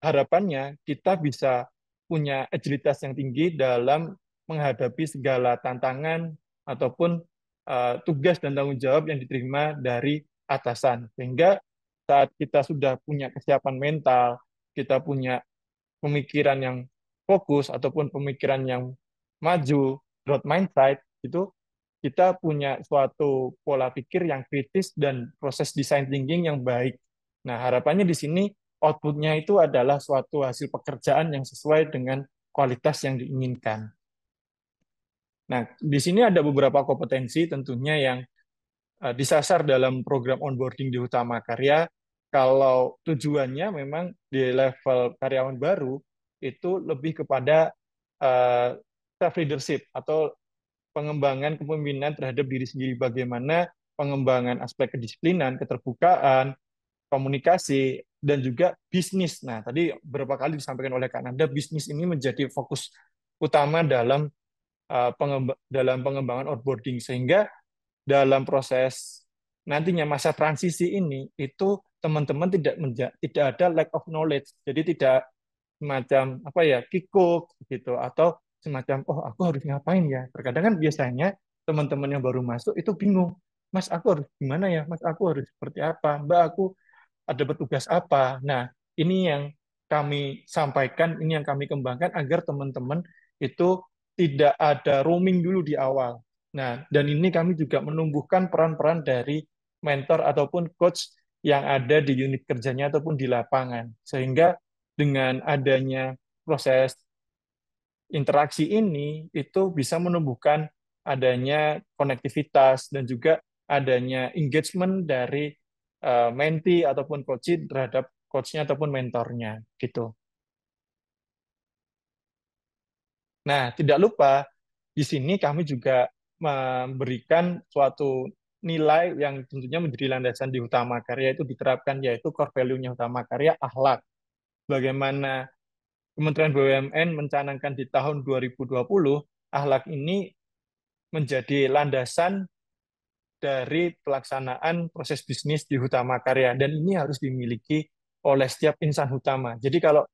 harapannya kita bisa punya agilitas yang tinggi dalam menghadapi segala tantangan ataupun tugas dan tanggung jawab yang diterima dari atasan. Sehingga saat kita sudah punya kesiapan mental, kita punya pemikiran yang fokus ataupun pemikiran yang maju, growth mindset, itu kita punya suatu pola pikir yang kritis dan proses design thinking yang baik. Nah, harapannya di sini output-nya itu adalah suatu hasil pekerjaan yang sesuai dengan kualitas yang diinginkan. Nah, di sini ada beberapa kompetensi tentunya yang disasar dalam program onboarding di Utama Karya. Kalau tujuannya memang di level karyawan baru itu lebih kepada self leadership atau pengembangan kepemimpinan terhadap diri sendiri, bagaimana pengembangan aspek kedisiplinan, keterbukaan, komunikasi, dan juga bisnis. Nah, tadi beberapa kali disampaikan oleh Kak Nanda, bisnis ini menjadi fokus utama dalam dalam pengembangan onboarding, sehingga dalam proses nantinya masa transisi ini itu teman-teman tidak ada lack of knowledge, jadi tidak semacam kikuk gitu atau semacam oh aku harus ngapain ya. Terkadang kan biasanya teman-teman yang baru masuk itu bingung, Mas aku harus gimana ya, Mas aku harus seperti apa, Mbak aku ada petugas apa. Nah, ini yang kami sampaikan, ini yang kami kembangkan agar teman-teman itu tidak ada roaming dulu di awal. Nah, dan ini kami juga menumbuhkan peran-peran dari mentor ataupun coach yang ada di unit kerjanya ataupun di lapangan. Sehingga dengan adanya proses interaksi ini, itu bisa menumbuhkan adanya konektivitas dan juga adanya engagement dari mentee ataupun coach terhadap coachnya ataupun mentornya gitu. Nah, tidak lupa di sini kami juga memberikan suatu nilai yang tentunya menjadi landasan di Utama Karya itu diterapkan, yaitu core value-nya Utama Karya, akhlak. Bagaimana Kementerian BUMN mencanangkan di tahun 2020, akhlak ini menjadi landasan dari pelaksanaan proses bisnis di Hutama Karya, dan ini harus dimiliki oleh setiap insan utama. Jadi kalau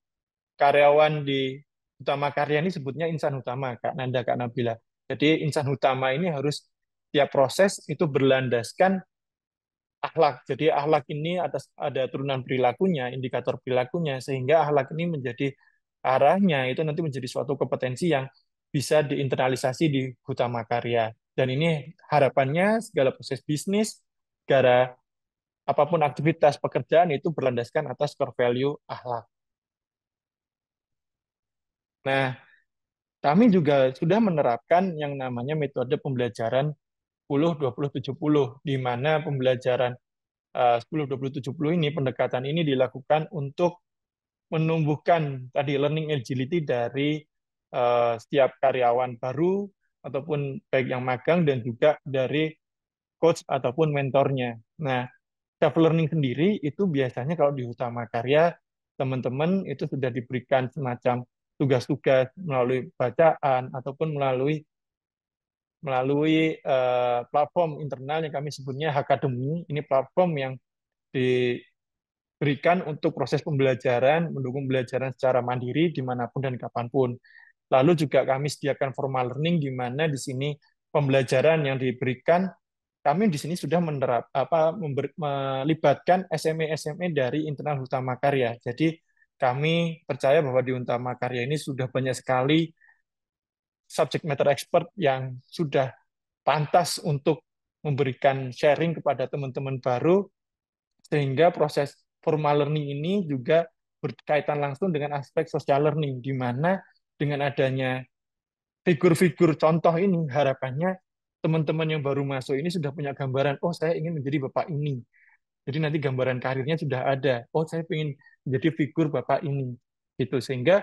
karyawan di Utama Karya ini sebutnya insan utama, Kak Nanda, Kak Nabila. Jadi insan utama ini harus tiap proses itu berlandaskan akhlak. Jadi akhlak ini ada turunan perilakunya, indikator perilakunya, sehingga akhlak ini menjadi arahnya itu nanti menjadi suatu kompetensi yang bisa diinternalisasi di Hutama Karya. Dan ini harapannya segala proses bisnis, segala apapun aktivitas pekerjaan itu berlandaskan atas core value akhlak. Nah, kami juga sudah menerapkan yang namanya metode pembelajaran 10-20-70, di mana pembelajaran 10-20-70 ini, pendekatan ini dilakukan untuk menumbuhkan tadi learning agility dari setiap karyawan baru ataupun baik yang magang dan juga dari coach ataupun mentornya. Nah, self learning sendiri itu biasanya kalau di Utama Karya teman-teman itu sudah diberikan semacam tugas-tugas melalui bacaan ataupun melalui melalui platform internal yang kami sebutnya Hakademi. Ini platform yang diberikan untuk proses pembelajaran, mendukung pembelajaran secara mandiri dimanapun dan kapanpun. Lalu juga kami sediakan formal learning, di mana di sini pembelajaran yang diberikan, kami di sini sudah melibatkan SME-SME dari internal Hutama Karya. Jadi kami percaya bahwa di Hutama Karya ini sudah banyak sekali subject matter expert yang sudah pantas untuk memberikan sharing kepada teman-teman baru, sehingga proses formal learning ini juga berkaitan langsung dengan aspek social learning, di mana dengan adanya figur-figur contoh ini, harapannya teman-teman yang baru masuk ini sudah punya gambaran, oh saya ingin menjadi bapak ini. Jadi nanti gambaran karirnya sudah ada, oh saya ingin menjadi figur bapak ini. Gitu. Sehingga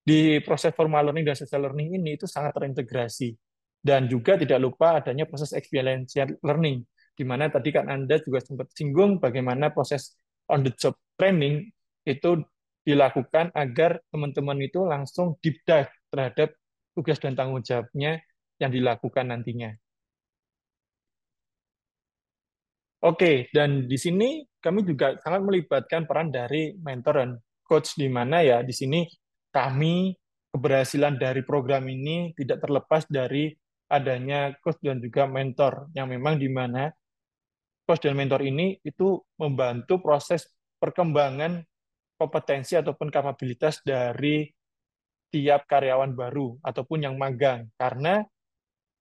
di proses formal learning dan social learning ini itu sangat terintegrasi. Dan juga tidak lupa adanya proses experiential learning, di mana tadi kan Anda juga sempat singgung bagaimana proses on the job training itu dilakukan agar teman-teman itu langsung deep dive terhadap tugas dan tanggung jawabnya yang dilakukan nantinya. Oke, dan di sini kami juga sangat melibatkan peran dari mentor dan coach, di mana ya di sini kami keberhasilan dari program ini tidak terlepas dari adanya coach dan juga mentor, yang memang di mana coach dan mentor ini itu membantu proses perkembangan kompetensi ataupun kapabilitas dari tiap karyawan baru ataupun yang magang. Karena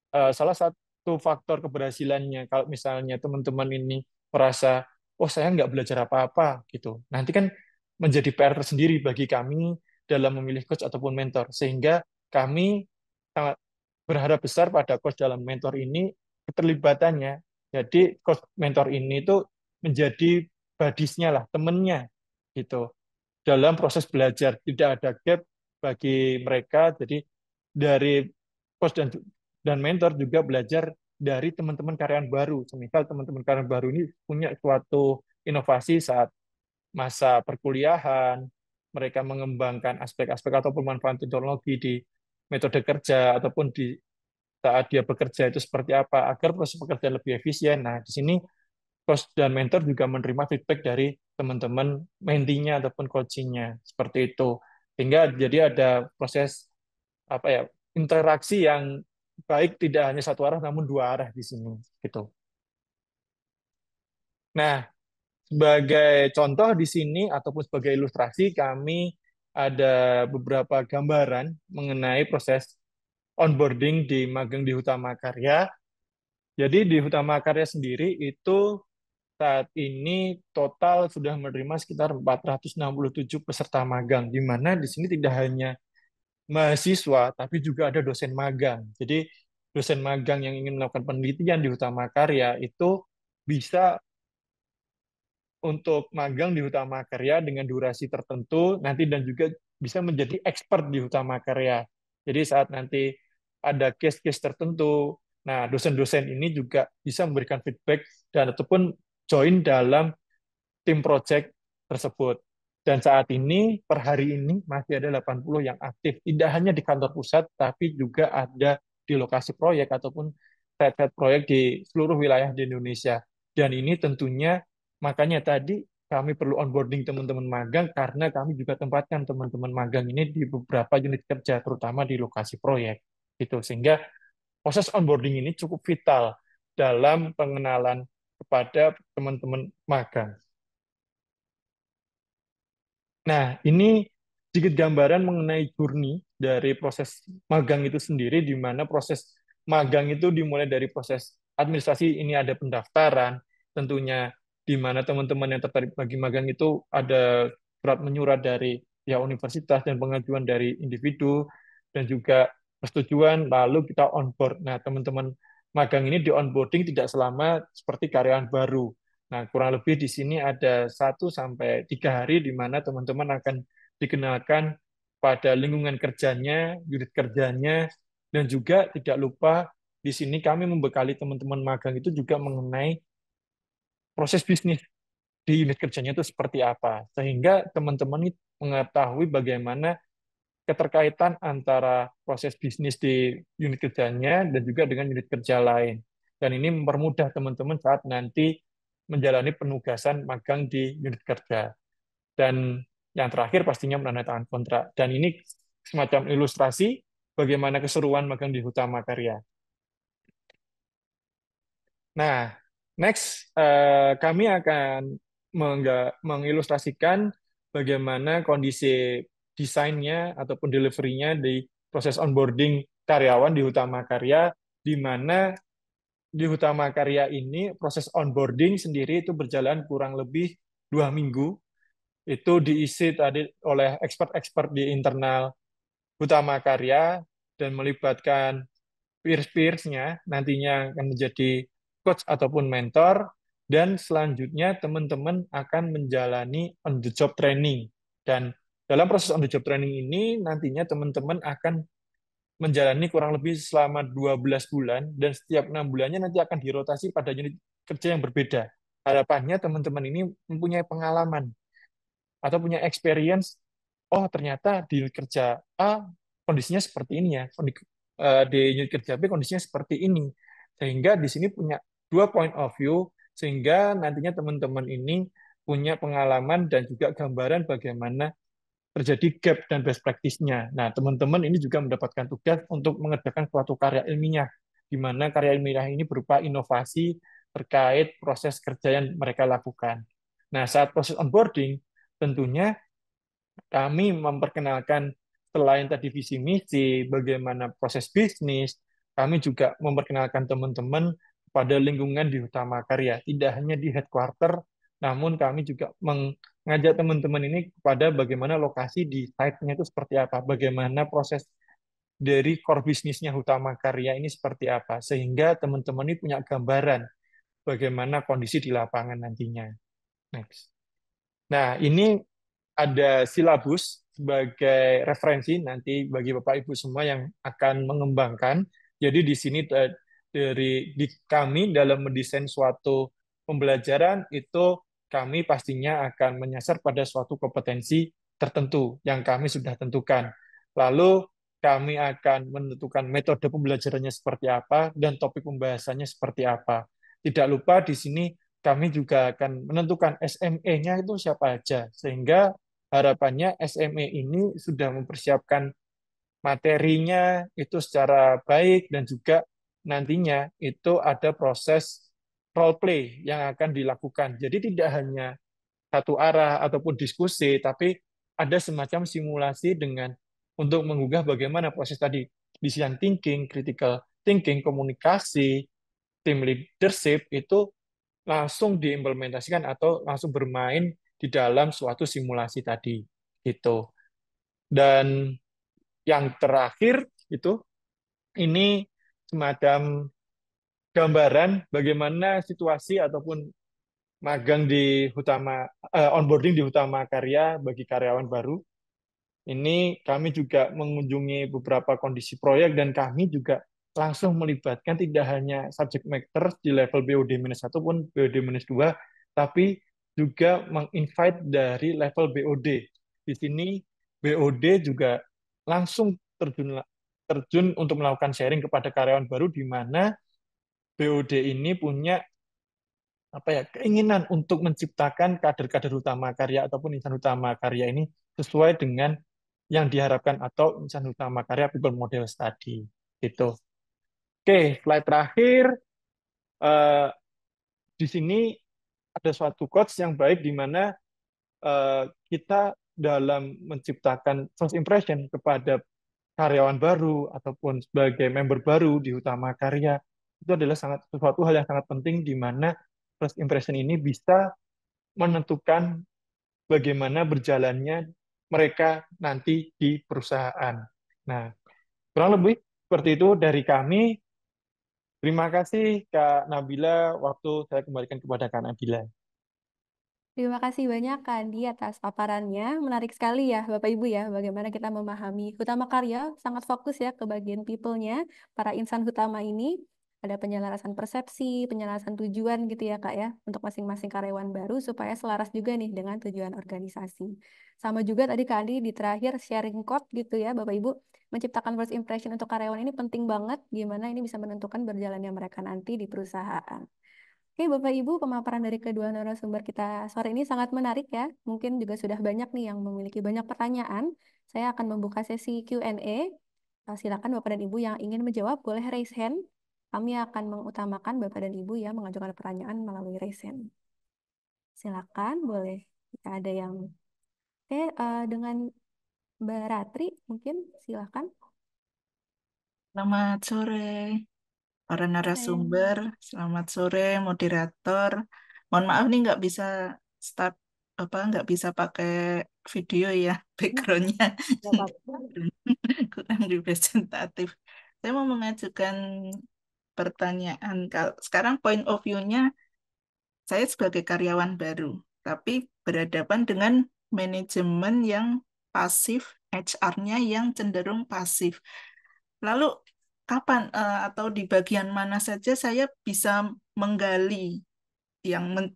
salah satu faktor keberhasilannya kalau misalnya teman-teman ini merasa oh saya nggak belajar apa-apa gitu, nanti kan menjadi PR tersendiri bagi kami dalam memilih coach ataupun mentor, sehingga kami sangat berharap besar pada coach dalam mentor ini keterlibatannya. Jadi coach mentor ini itu menjadi badisnya lah, temennya gitu dalam proses belajar, tidak ada gap bagi mereka. Jadi dari coach dan mentor juga belajar dari teman-teman karyawan baru. Semisal teman-teman karyawan baru ini punya suatu inovasi saat masa perkuliahan, mereka mengembangkan aspek-aspek atau pemanfaatan teknologi di metode kerja ataupun di saat dia bekerja itu seperti apa agar proses pekerjaan lebih efisien. Nah, di sini coach dan mentor juga menerima feedback dari teman-teman mentinya ataupun coachingnya seperti itu, sehingga jadi ada proses apa ya interaksi yang baik, tidak hanya satu arah namun dua arah di sini gitu. Nah, sebagai contoh di sini ataupun sebagai ilustrasi kami ada beberapa gambaran mengenai proses onboarding di magang di Hutama Karya. Jadi di Hutama Karya sendiri itu saat ini total sudah menerima sekitar 467 peserta magang, di mana di sini tidak hanya mahasiswa, tapi juga ada dosen magang. Jadi dosen magang yang ingin melakukan penelitian di Hutama Karya itu bisa untuk magang di Hutama Karya dengan durasi tertentu nanti, dan juga bisa menjadi expert di Hutama Karya. Jadi saat nanti ada case-case tertentu, nah dosen-dosen ini juga bisa memberikan feedback dan ataupun join dalam tim project tersebut. Dan saat ini, per hari ini, masih ada 80 yang aktif. Tidak hanya di kantor pusat, tapi juga ada di lokasi proyek ataupun site-site proyek di seluruh wilayah di Indonesia. Dan ini tentunya, makanya tadi kami perlu onboarding teman-teman magang, karena kami juga tempatkan teman-teman magang ini di beberapa unit kerja, terutama di lokasi proyek. Gitu. Sehingga proses onboarding ini cukup vital dalam pengenalan kepada teman-teman magang. Nah, ini sedikit gambaran mengenai journey dari proses magang itu sendiri, di mana proses magang itu dimulai dari proses administrasi, ini ada pendaftaran, tentunya di mana teman-teman yang tertarik bagi magang itu ada surat menyurat dari pihak universitas dan pengajuan dari individu, dan juga persetujuan, lalu kita onboard. Nah, teman-teman magang ini di onboarding tidak selama seperti karyawan baru. Nah, kurang lebih di sini ada 1 sampai 3 hari di mana teman-teman akan dikenalkan pada lingkungan kerjanya, unit kerjanya, dan juga tidak lupa di sini kami membekali teman-teman magang itu juga mengenai proses bisnis di unit kerjanya itu seperti apa, sehingga teman-teman mengetahui bagaimana keterkaitan antara proses bisnis di unit kerjanya dan juga dengan unit kerja lain. Dan ini mempermudah teman-teman saat nanti menjalani penugasan magang di unit kerja. Dan yang terakhir pastinya menandatangani kontrak. Dan ini semacam ilustrasi bagaimana keseruan magang di Hutama Karya. Nah, next kami akan mengilustrasikan bagaimana kondisi desainnya ataupun delivery-nya di proses onboarding karyawan di Hutama Karya, di mana di Hutama Karya ini proses onboarding sendiri itu berjalan kurang lebih 2 minggu. Itu diisi tadi oleh expert-expert di internal Hutama Karya dan melibatkan peers-peersnya nantinya akan menjadi coach ataupun mentor, dan selanjutnya teman-teman akan menjalani on the job training. Dan dalam proses on the job training ini nantinya teman-teman akan menjalani kurang lebih selama 12 bulan, dan setiap 6 bulannya nanti akan dirotasi pada unit kerja yang berbeda. Harapannya teman-teman ini mempunyai pengalaman atau punya experience, oh ternyata di unit kerja A kondisinya seperti ini ya, di unit kerja B kondisinya seperti ini. Sehingga di sini punya 2 point of view, sehingga nantinya teman-teman ini punya pengalaman dan juga gambaran bagaimana terjadi gap dan best practice-nya. Nah, teman-teman ini juga mendapatkan tugas untuk mengerjakan suatu karya ilmiah, di mana karya ilmiah ini berupa inovasi terkait proses kerja yang mereka lakukan. Nah, saat proses onboarding, tentunya kami memperkenalkan selain tadi visi misi, bagaimana proses bisnis, kami juga memperkenalkan teman-teman pada lingkungan di Utama Karya, tidak hanya di headquarter, namun kami juga mengajak teman-teman ini kepada bagaimana lokasi di site-nya itu seperti apa, bagaimana proses dari core bisnisnya Utama Karya ini seperti apa, sehingga teman-teman ini punya gambaran bagaimana kondisi di lapangan nantinya. Next. Nah, ini ada silabus sebagai referensi nanti bagi Bapak Ibu semua yang akan mengembangkan. Jadi di sini dari di kami dalam mendesain suatu pembelajaran itu kami pastinya akan menyasar pada suatu kompetensi tertentu yang kami sudah tentukan. Lalu kami akan menentukan metode pembelajarannya seperti apa dan topik pembahasannya seperti apa. Tidak lupa di sini kami juga akan menentukan SME-nya itu siapa aja, sehingga harapannya SME ini sudah mempersiapkan materinya itu secara baik, dan juga nantinya itu ada proses role play yang akan dilakukan. Jadi tidak hanya satu arah ataupun diskusi, tapi ada semacam simulasi dengan untuk menggugah bagaimana proses tadi, decision thinking, critical thinking, komunikasi, tim leadership itu langsung diimplementasikan atau langsung bermain di dalam suatu simulasi tadi gitu. Dan yang terakhir itu ini semacam gambaran bagaimana situasi ataupun magang di onboarding di Hutama Karya bagi karyawan baru. Ini kami juga mengunjungi beberapa kondisi proyek, dan kami juga langsung melibatkan tidak hanya subject matter di level BOD-1 pun BOD-2, tapi juga menginvite dari level BOD. Di sini BOD juga langsung terjun untuk melakukan sharing kepada karyawan baru, di mana BOD ini punya apa ya, keinginan untuk menciptakan kader-kader utama karya ataupun insan utama karya ini sesuai dengan yang diharapkan atau insan utama karya people model study gitu. Oke, slide terakhir. Eh, di sini ada suatu quotes yang baik, di mana kita dalam menciptakan first impression kepada karyawan baru ataupun sebagai member baru di utama karya, itu adalah sesuatu hal yang sangat penting, di mana first impression ini bisa menentukan bagaimana berjalannya mereka nanti di perusahaan. Nah, kurang lebih seperti itu dari kami. Terima kasih Kak Nabila. Waktu saya kembalikan kepada Kak Nabila. Terima kasih banyak Kak Andi atas paparannya. Menarik sekali ya Bapak Ibu ya, bagaimana kita memahami Hutama Karya, sangat fokus ya ke bagian people-nya, para insan Hutama ini. Ada penyelarasan persepsi, penyelarasan tujuan gitu ya Kak ya, untuk masing-masing karyawan baru supaya selaras juga nih dengan tujuan organisasi. Sama juga tadi Kak Andi di terakhir sharing code gitu ya Bapak Ibu, menciptakan first impression untuk karyawan ini penting banget, gimana ini bisa menentukan berjalannya mereka nanti di perusahaan. Oke, Bapak Ibu, pemaparan dari kedua narasumber kita sore ini sangat menarik ya. Mungkin juga sudah banyak nih yang memiliki banyak pertanyaan. Saya akan membuka sesi Q&A. Silakan Bapak dan Ibu yang ingin menjawab boleh raise hand. kami akan mengutamakan Bapak dan Ibu yang mengajukan pertanyaan melalui raise hand. Silakan, boleh. Jika ada yang dengan Mbak Ratri, mungkin silakan. Selamat sore, para Saya narasumber. Selamat sore, moderator. Mohon maaf nih nggak bisa start nggak bisa pakai video ya, backgroundnya nggak apa-apa. kurang representatif. Saya mau mengajukan pertanyaan. Sekarang point of view-nya saya sebagai karyawan baru, tapi berhadapan dengan manajemen yang pasif, HR-nya yang cenderung pasif. Lalu kapan atau di bagian mana saja saya bisa menggali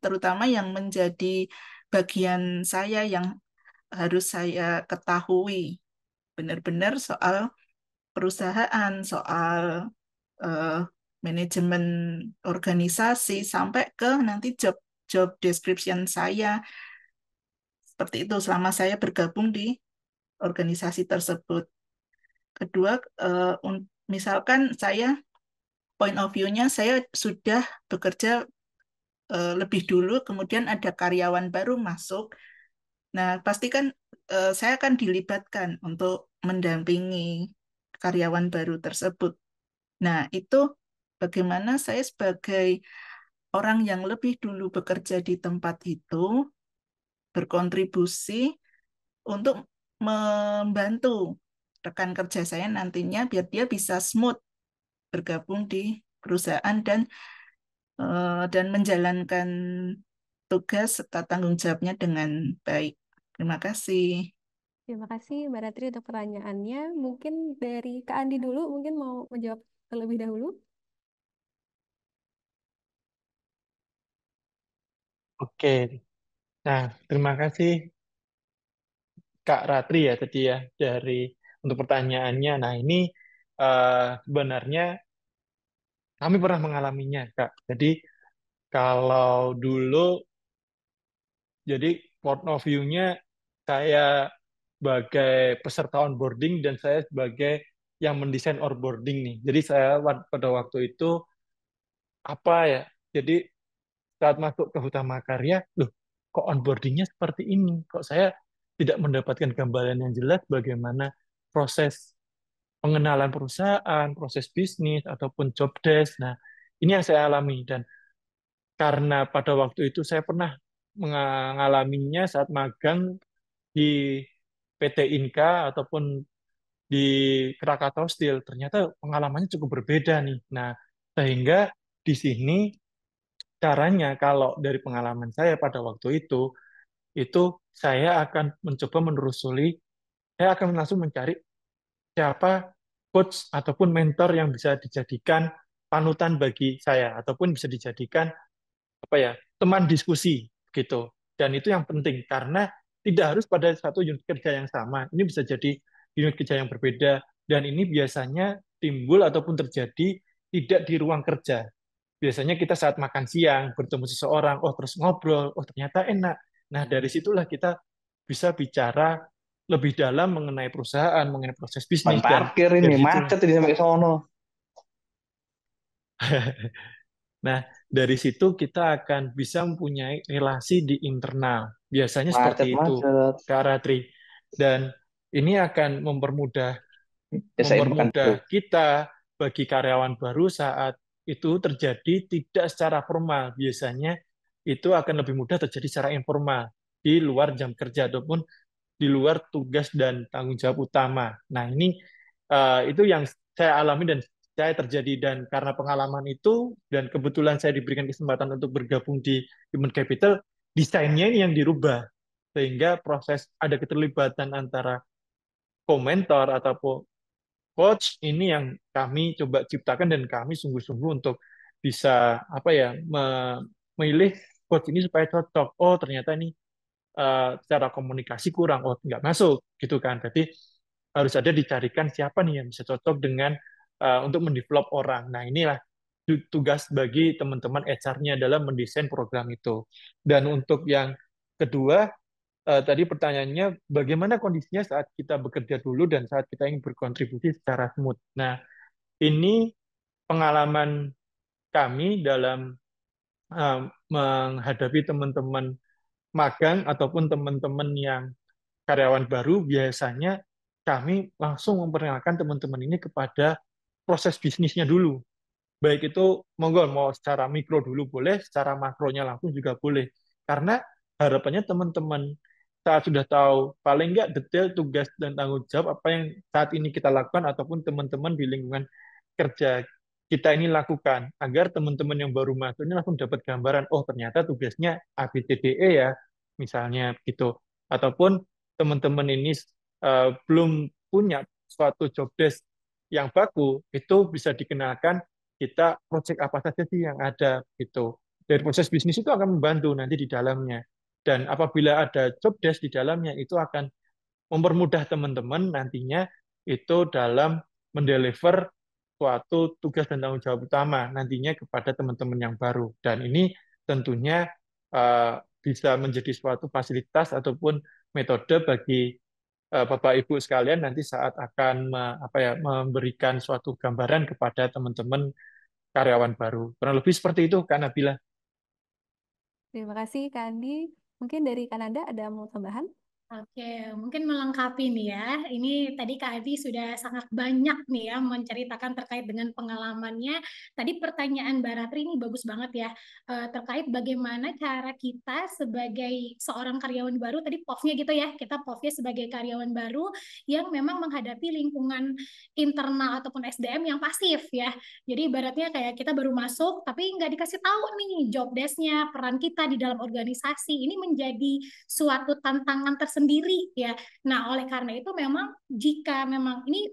terutama yang menjadi bagian saya yang harus saya ketahui benar-benar soal perusahaan, soal eh, manajemen organisasi sampai ke nanti job job description saya seperti itu selama saya bergabung di organisasi tersebut. Kedua, misalkan saya point of view-nya saya sudah bekerja lebih dulu, kemudian ada karyawan baru masuk. Nah, pastikan saya akan dilibatkan untuk mendampingi karyawan baru tersebut. Nah, itu bagaimana saya sebagai orang yang lebih dulu bekerja di tempat itu berkontribusi untuk membantu rekan kerja saya nantinya biar dia bisa smooth bergabung di perusahaan dan menjalankan tugas serta tanggung jawabnya dengan baik. Terima kasih. Terima kasih Mbak Ratri untuk pertanyaannya. Mungkin dari Kak Andi dulu, mungkin mau menjawab terlebih dahulu. Oke, nah terima kasih Kak Ratri ya tadi ya untuk pertanyaannya. Nah ini sebenarnya kami pernah mengalaminya Kak. Jadi kalau dulu jadi point of view-nya saya sebagai peserta onboarding dan saya sebagai yang mendesain onboarding nih. Jadi saya pada waktu itu apa ya? Jadi saat masuk ke Hutama Karya, loh kok onboardingnya seperti ini? Kok saya tidak mendapatkan gambaran yang jelas bagaimana proses pengenalan perusahaan, proses bisnis, ataupun job desk. Nah, ini yang saya alami. Dan karena pada waktu itu saya pernah mengalaminya saat magang di PT Inka ataupun di Krakatau Steel, ternyata pengalamannya cukup berbeda nih. Nah, sehingga di sini caranya kalau dari pengalaman saya pada waktu itu saya akan mencoba menelusuri, saya akan langsung mencari siapa coach ataupun mentor yang bisa dijadikan panutan bagi saya ataupun bisa dijadikan apa ya teman diskusi gitu. Dan itu yang penting karena tidak harus pada satu unit kerja yang sama. Ini bisa jadi unit kerja yang berbeda dan ini biasanya timbul ataupun terjadi tidak di ruang kerja. Biasanya kita saat makan siang bertemu seseorang, oh terus ngobrol, oh ternyata enak. Nah dari situlah kita bisa bicara lebih dalam mengenai perusahaan, mengenai proses Ban bisnis dan parkir ini dari situlah. macet ini sampai sono. Nah, dari situ kita akan bisa mempunyai relasi di internal. Biasanya seperti itu, Macet-macet. Kak Ratri. Dan ini akan mempermudah Ya saya bukan dulu. kita bagi karyawan baru saat itu terjadi tidak secara formal. Biasanya itu akan lebih mudah terjadi secara informal di luar jam kerja ataupun di luar tugas dan tanggung jawab utama. Nah, ini itu yang saya alami dan saya terjadi dan karena pengalaman itu dan kebetulan saya diberikan kesempatan untuk bergabung di Human Capital, desainnya ini yang dirubah sehingga proses ada keterlibatan antara komentor ataupun coach ini yang kami coba ciptakan dan kami sungguh-sungguh untuk bisa apa ya memilih coach ini supaya cocok. Oh ternyata ini secara komunikasi kurang, oh nggak masuk gitu kan. Jadi harus ada dicarikan siapa nih yang bisa cocok dengan untuk mendevelop orang. Nah inilah tugas bagi teman-teman HR-nya dalam mendesain program itu. Dan untuk yang kedua, tadi pertanyaannya bagaimana kondisinya saat kita bekerja dulu dan saat kita ingin berkontribusi secara smooth. Nah ini pengalaman kami dalam menghadapi teman-teman magang ataupun teman-teman yang karyawan baru, biasanya kami langsung memperkenalkan teman-teman ini kepada proses bisnisnya dulu. Baik itu monggo mau secara mikro dulu boleh, secara makronya langsung juga boleh. Karena harapannya teman-teman saat sudah tahu paling nggak detail tugas dan tanggung jawab apa yang saat ini kita lakukan ataupun teman-teman di lingkungan kerja kita ini lakukan, agar teman-teman yang baru masuk ini langsung dapat gambaran, oh ternyata tugasnya ABCDE ya, misalnya gitu. Ataupun teman-teman ini belum punya suatu job desk yang baku, itu bisa dikenalkan kita proyek apa saja sih yang ada gitu. Dari proses bisnis itu akan membantu nanti di dalamnya. Dan apabila ada job desk di dalamnya, itu akan mempermudah teman-teman nantinya itu dalam mendeliver suatu tugas dan tanggung jawab utama nantinya kepada teman-teman yang baru. Dan ini tentunya bisa menjadi suatu fasilitas ataupun metode bagi Bapak Ibu sekalian nanti saat akan memberikan suatu gambaran kepada teman-teman karyawan baru. Kurang lebih seperti itu, Kak Nabila. Terima kasih, Kak Andi. Mungkin dari Kanada ada mau tambahan? Oke, mungkin melengkapi nih ya. Ini tadi Kak Adi sudah sangat banyak nih ya menceritakan terkait dengan pengalamannya. Tadi pertanyaan Mbak Ratri ini bagus banget ya, terkait bagaimana cara kita sebagai seorang karyawan baru, tadi POV-nya gitu ya, kita POV-nya sebagai karyawan baru yang memang menghadapi lingkungan internal ataupun SDM yang pasif ya. Jadi ibaratnya kayak kita baru masuk, tapi nggak dikasih tahu nih job desk-nya, peran kita di dalam organisasi. Ini menjadi suatu tantangan tersendiri ya. Nah, oleh karena itu memang jika memang ini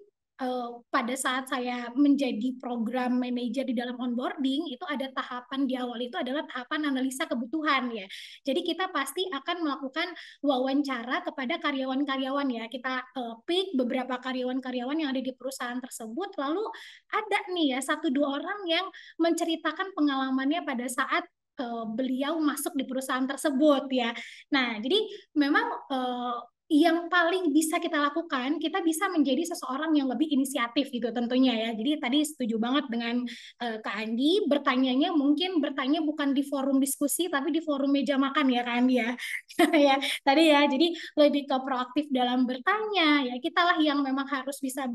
pada saat saya menjadi program manajer di dalam onboarding, itu ada tahapan di awal itu adalah tahapan analisa kebutuhan ya. Jadi kita pasti akan melakukan wawancara kepada karyawan-karyawan ya. Kita pick beberapa karyawan-karyawan yang ada di perusahaan tersebut, lalu ada nih ya 1-2 orang yang menceritakan pengalamannya pada saat beliau masuk di perusahaan tersebut ya. Nah, jadi memang yang paling bisa kita lakukan, kita bisa menjadi seseorang yang lebih inisiatif gitu tentunya ya. Jadi tadi setuju banget dengan Kak Andi, bertanyanya mungkin bertanya bukan di forum diskusi, tapi di forum meja makan ya Kak Andi ya. Ya tadi ya, jadi lebih ke proaktif dalam bertanya ya. Kitalah yang memang harus bisa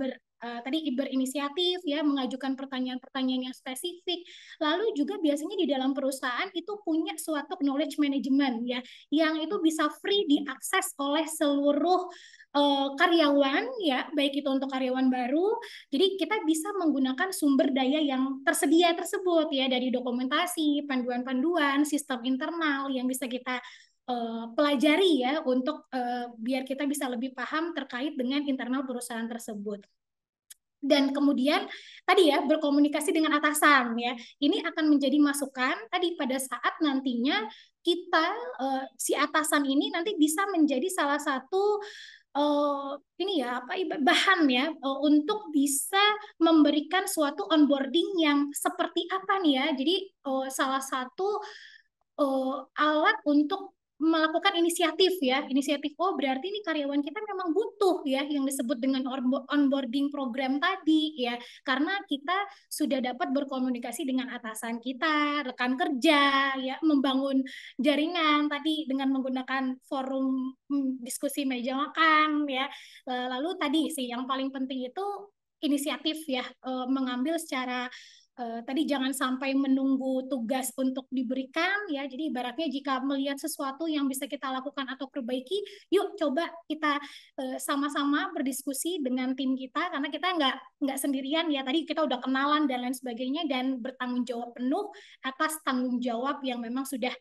tadi berinisiatif ya, mengajukan pertanyaan-pertanyaan yang spesifik. Lalu juga biasanya di dalam perusahaan itu punya suatu knowledge management ya, yang itu bisa free diakses oleh seluruh karyawan ya, baik itu untuk karyawan baru. Jadi kita bisa menggunakan sumber daya yang tersedia tersebut ya, dari dokumentasi, panduan-panduan, sistem internal yang bisa kita pelajari ya, untuk biar kita bisa lebih paham terkait dengan internal perusahaan tersebut. Dan kemudian tadi ya berkomunikasi dengan atasan ya, ini akan menjadi masukan tadi pada saat nantinya kita si atasan ini nanti bisa menjadi salah satu ini ya bahan ya untuk bisa memberikan suatu onboarding yang seperti apa nih ya. Jadi salah satu alat untuk melakukan inisiatif ya, inisiatif, oh berarti ini karyawan kita memang butuh ya yang disebut dengan onboarding program tadi ya, karena kita sudah dapat berkomunikasi dengan atasan kita, rekan kerja ya, membangun jaringan tadi dengan menggunakan forum diskusi meja makan ya. Lalu tadi sih yang paling penting itu inisiatif ya, mengambil secara tadi jangan sampai menunggu tugas untuk diberikan ya. Jadi ibaratnya jika melihat sesuatu yang bisa kita lakukan atau perbaiki, yuk coba kita sama-sama berdiskusi dengan tim kita, karena kita nggak sendirian ya. Tadi kita udah kenalan dan lain sebagainya, dan bertanggung jawab penuh atas tanggung jawab yang memang sudah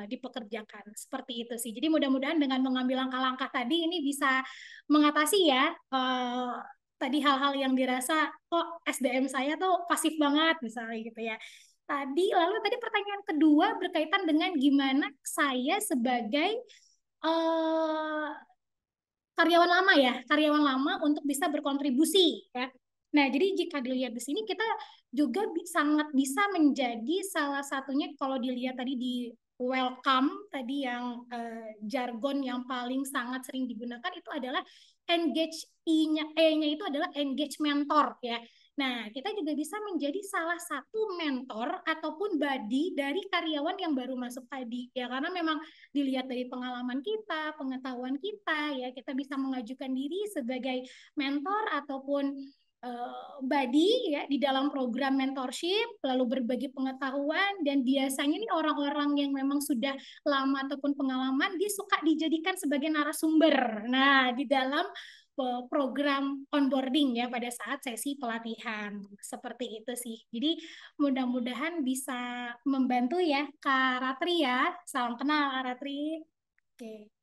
dipekerjakan. Seperti itu sih. Jadi mudah-mudahan dengan mengambil langkah-langkah tadi ini bisa mengatasi ya tadi hal-hal yang dirasa kok SDM saya tuh pasif banget misalnya gitu ya. Lalu tadi pertanyaan kedua berkaitan dengan gimana saya sebagai karyawan lama ya, karyawan lama untuk bisa berkontribusi ya. Nah, jadi jika dilihat di sini kita juga sangat bisa menjadi salah satunya, kalau dilihat tadi di welcome tadi yang jargon yang paling sangat sering digunakan itu adalah engage E-nya itu adalah engage mentor ya. Nah, kita juga bisa menjadi salah satu mentor ataupun buddy dari karyawan yang baru masuk tadi. Ya, karena memang dilihat dari pengalaman kita, pengetahuan kita, ya kita bisa mengajukan diri sebagai mentor ataupun buddy ya di dalam program mentorship, lalu berbagi pengetahuan, dan biasanya nih orang-orang yang memang sudah lama ataupun pengalaman dia suka dijadikan sebagai narasumber. Nah, di dalam program onboarding ya pada saat sesi pelatihan. Seperti itu sih. Jadi mudah-mudahan bisa membantu ya Kak Ratri ya. Salam kenal Kak Ratri. Oke.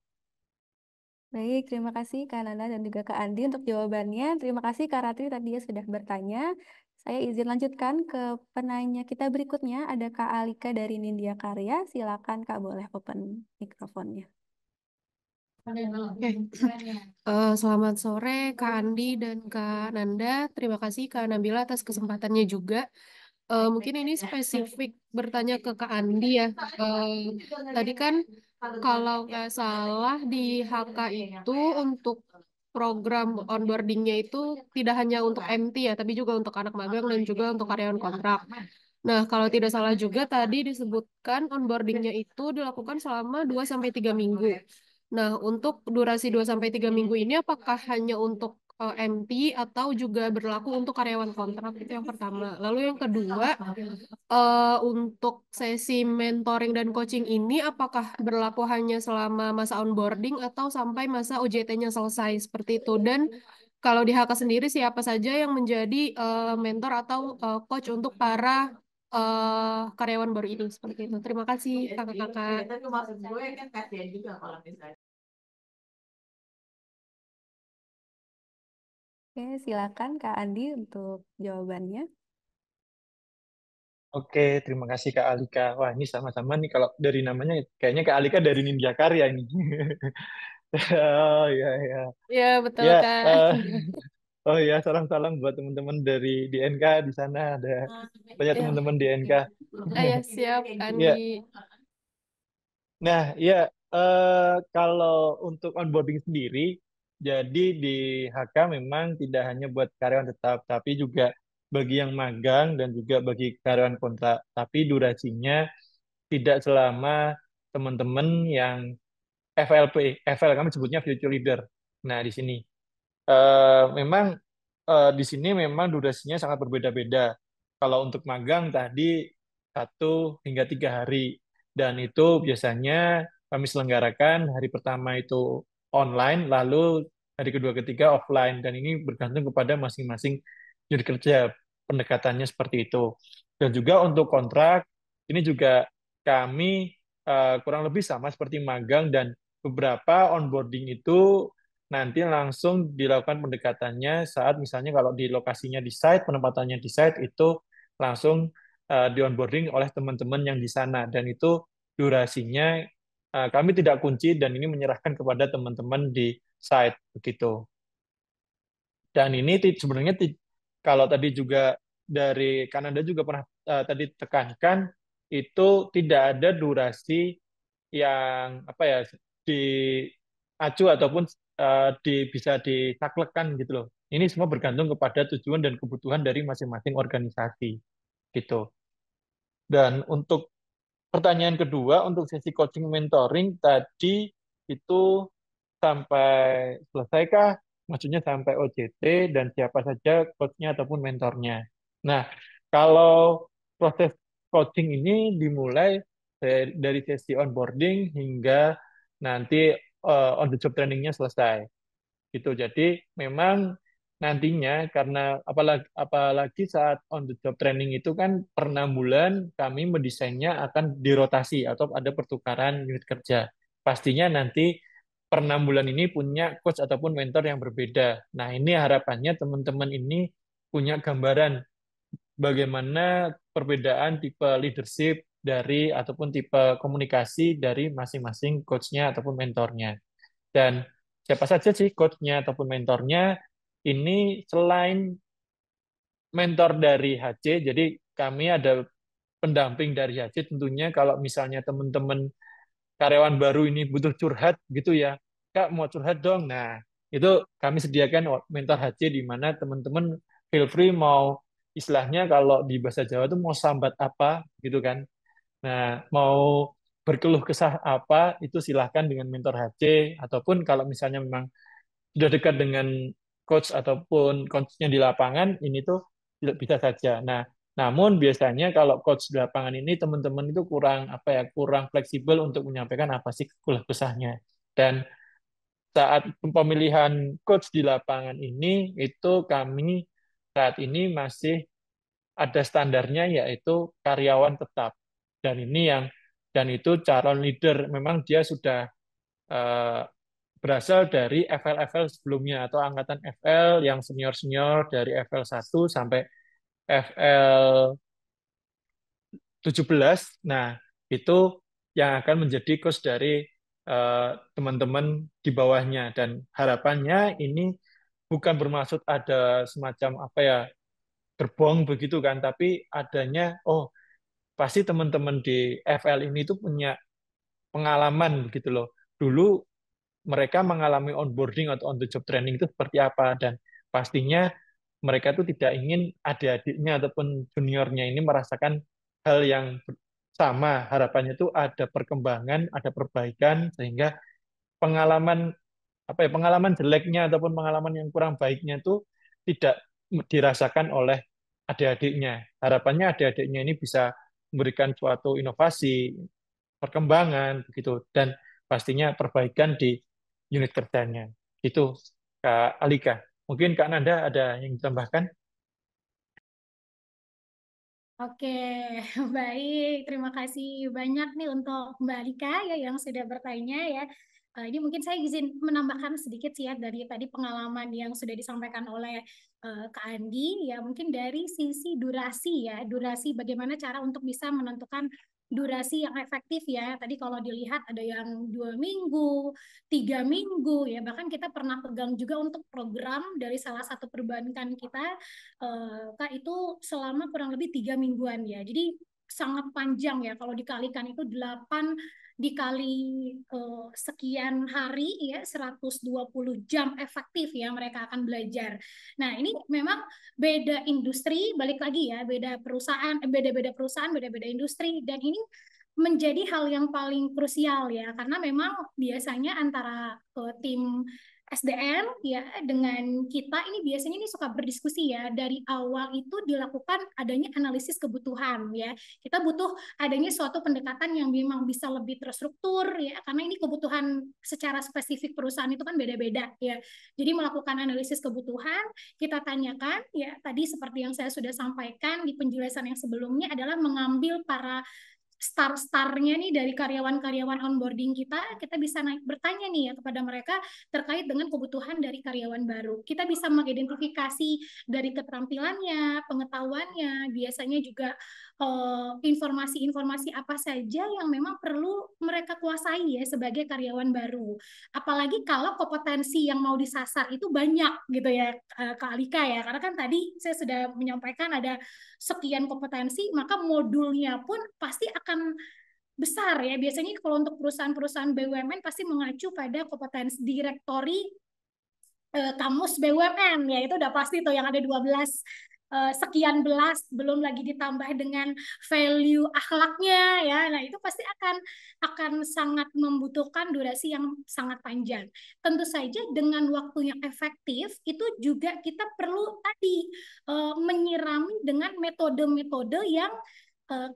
Baik, terima kasih Kak Nanda dan juga Kak Andi untuk jawabannya. Terima kasih Kak Ratri tadi ya sudah bertanya. Saya izin lanjutkan ke penanya kita berikutnya. Ada Kak Alika dari Nindya Karya. Silakan Kak, boleh open mikrofonnya. Oke. Selamat sore Kak Andi dan Kak Nanda. Terima kasih Kak Nabila atas kesempatannya juga. Mungkin ini spesifik bertanya ke Kak Andi ya. Tadi kan kalau nggak salah di HK itu untuk program onboardingnya itu tidak hanya untuk MT ya, tapi juga untuk anak magang dan juga untuk karyawan kontrak. Nah, kalau tidak salah juga tadi disebutkan onboardingnya itu dilakukan selama 2 sampai 3 minggu. Nah, untuk durasi 2 sampai 3 minggu ini apakah hanya untuk MT atau juga berlaku untuk karyawan kontrak? Itu yang pertama. Lalu yang kedua, untuk sesi mentoring dan coaching ini apakah berlaku hanya selama masa onboarding atau sampai masa OJT-nya selesai seperti itu? Dan kalau di HK sendiri siapa saja yang menjadi mentor atau coach untuk para karyawan baru ini seperti itu? Terima kasih kakak-kakak. Oke, silakan Kak Andi untuk jawabannya. Oke, terima kasih Kak Alika. Wah, ini sama-sama nih kalau dari namanya kayaknya Kak Alika dari Nindya Karya ini. Oh iya iya. Ya, betul Ya, Kak. oh ya, salam-salam buat teman-teman dari DNK di sana ada banyak Ya, teman-teman DNK. ya siap Andi. Ya, nah ya kalau untuk onboarding sendiri, jadi di HK memang tidak hanya buat karyawan tetap, tapi juga bagi yang magang dan juga bagi karyawan kontrak. Tapi durasinya tidak selama teman-teman yang FLP, FL kami sebutnya Future Leader. Nah di sini memang di sini memang durasinya sangat berbeda-beda. Kalau untuk magang tadi 1 hingga 3 hari, dan itu biasanya kami selenggarakan hari pertama itu online, lalu hari kedua ketiga offline, dan ini bergantung kepada masing-masing unit kerja pendekatannya seperti itu. Dan juga untuk kontrak ini juga kami kurang lebih sama seperti magang, dan beberapa onboarding itu nanti langsung dilakukan pendekatannya saat misalnya kalau di lokasinya di site, penempatannya di site itu langsung di onboarding oleh teman-teman yang di sana, dan itu durasinya kami tidak kunci dan ini menyerahkan kepada teman-teman di site begitu. Dan ini sebenarnya kalau tadi juga dari Kanada juga pernah tadi tekankan itu tidak ada durasi yang apa ya diacu ataupun bisa disaklekkan gitu loh. Ini semua bergantung kepada tujuan dan kebutuhan dari masing-masing organisasi gitu. Dan untuk pertanyaan kedua, untuk sesi coaching mentoring tadi itu sampai selesaikah? Maksudnya sampai OJT dan siapa saja coachnya ataupun mentornya. Nah, kalau proses coaching ini dimulai dari sesi onboarding hingga nanti on the job trainingnya selesai gitu. Jadi memang nantinya karena apalagi saat on the job training itu kan per 6 bulan kami mendesainnya akan dirotasi atau ada pertukaran unit kerja. Pastinya nanti per 6 bulan ini punya coach ataupun mentor yang berbeda. Nah, ini harapannya teman-teman ini punya gambaran bagaimana perbedaan tipe leadership dari ataupun tipe komunikasi dari masing-masing coachnya ataupun mentornya. Dan siapa saja sih coachnya ataupun mentornya ini selain mentor dari HC, jadi kami ada pendamping dari HC tentunya kalau misalnya teman-teman karyawan baru ini butuh curhat gitu ya, Kak mau curhat dong. Nah, itu kami sediakan mentor HC di mana teman-teman feel free mau istilahnya kalau di bahasa Jawa itu mau sambat apa gitu kan. Nah, mau berkeluh kesah apa itu silahkan dengan mentor HC, ataupun kalau misalnya memang sudah dekat dengan coach ataupun coachnya di lapangan, ini tuh tidak bisa saja. Nah, namun biasanya kalau coach di lapangan ini teman-teman itu kurang apa ya, kurang fleksibel untuk menyampaikan apa sih keluh kesahnya. Dan saat pemilihan coach di lapangan ini itu kami saat ini masih ada standarnya, yaitu karyawan tetap. Dan ini yang dan itu calon leader memang dia sudah eh, berasal dari FL-FL sebelumnya atau angkatan FL yang senior-senior dari FL 1 sampai FL 17. Nah, itu yang akan menjadi coach dari teman-teman di bawahnya. Dan harapannya ini bukan bermaksud ada semacam apa ya, gerbong begitu kan, tapi adanya, oh pasti teman-teman di FL ini tuh punya pengalaman gitu loh. Dulu mereka mengalami onboarding atau on the job training itu seperti apa, dan pastinya mereka tuh tidak ingin adik-adiknya ataupun juniornya ini merasakan hal yang sama. Harapannya itu ada perkembangan, ada perbaikan, sehingga pengalaman apa ya, pengalaman jeleknya ataupun pengalaman yang kurang baiknya itu tidak dirasakan oleh adik-adiknya. Harapannya adik-adiknya ini bisa memberikan suatu inovasi, perkembangan begitu, dan pastinya perbaikan di unit kerjanya. Itu Kak Alika. Mungkin Kak Nanda ada yang ditambahkan? Oke, baik. Terima kasih banyak nih untuk Mbak Alika ya yang sudah bertanya ya. Ini mungkin saya izin menambahkan sedikit sih ya dari tadi pengalaman yang sudah disampaikan oleh Kak Andi ya, mungkin dari sisi durasi ya, durasi bagaimana cara untuk bisa menentukan durasi yang efektif ya. Tadi kalau dilihat ada yang 2 minggu, 3 minggu ya, bahkan kita pernah pegang juga untuk program dari salah satu perbankan kita Kak, itu selama kurang lebih 3 mingguan ya. Jadi sangat panjang ya. Kalau dikalikan itu 8 dikali sekian hari ya, 120 jam efektif ya mereka akan belajar. Nah, ini memang beda industri, balik lagi ya, beda perusahaan, beda-beda perusahaan, beda-beda industri, dan ini menjadi hal yang paling krusial ya, karena memang biasanya antara tim SDM ya dengan kita ini biasanya ini suka berdiskusi ya, dari awal itu dilakukan adanya analisis kebutuhan ya, kita butuh adanya suatu pendekatan yang memang bisa lebih terstruktur ya, karena ini kebutuhan secara spesifik perusahaan itu kan beda-beda ya. Jadi melakukan analisis kebutuhan, kita tanyakan ya, tadi seperti yang saya sudah sampaikan di penjelasan yang sebelumnya adalah mengambil para star-starnya nih dari karyawan-karyawan onboarding kita bisa bertanya nih ya kepada mereka terkait dengan kebutuhan dari karyawan baru. Kita bisa mengidentifikasi dari keterampilannya, pengetahuannya, biasanya juga informasi-informasi apa saja yang memang perlu mereka kuasai ya sebagai karyawan baru. Apalagi kalau kompetensi yang mau disasar itu banyak gitu ya Kak Alika ya, karena kan tadi saya sudah menyampaikan ada sekian kompetensi, maka modulnya pun pasti akan besar ya. Biasanya kalau untuk perusahaan-perusahaan BUMN pasti mengacu pada kompetensi direktori kamus BUMN ya, itu udah pasti tuh yang ada 12 sekian belas, belum lagi ditambah dengan value akhlaknya ya. Nah, itu pasti akan sangat membutuhkan durasi yang sangat panjang. Tentu saja dengan waktu yang efektif itu juga kita perlu tadi menyirami dengan metode-metode yang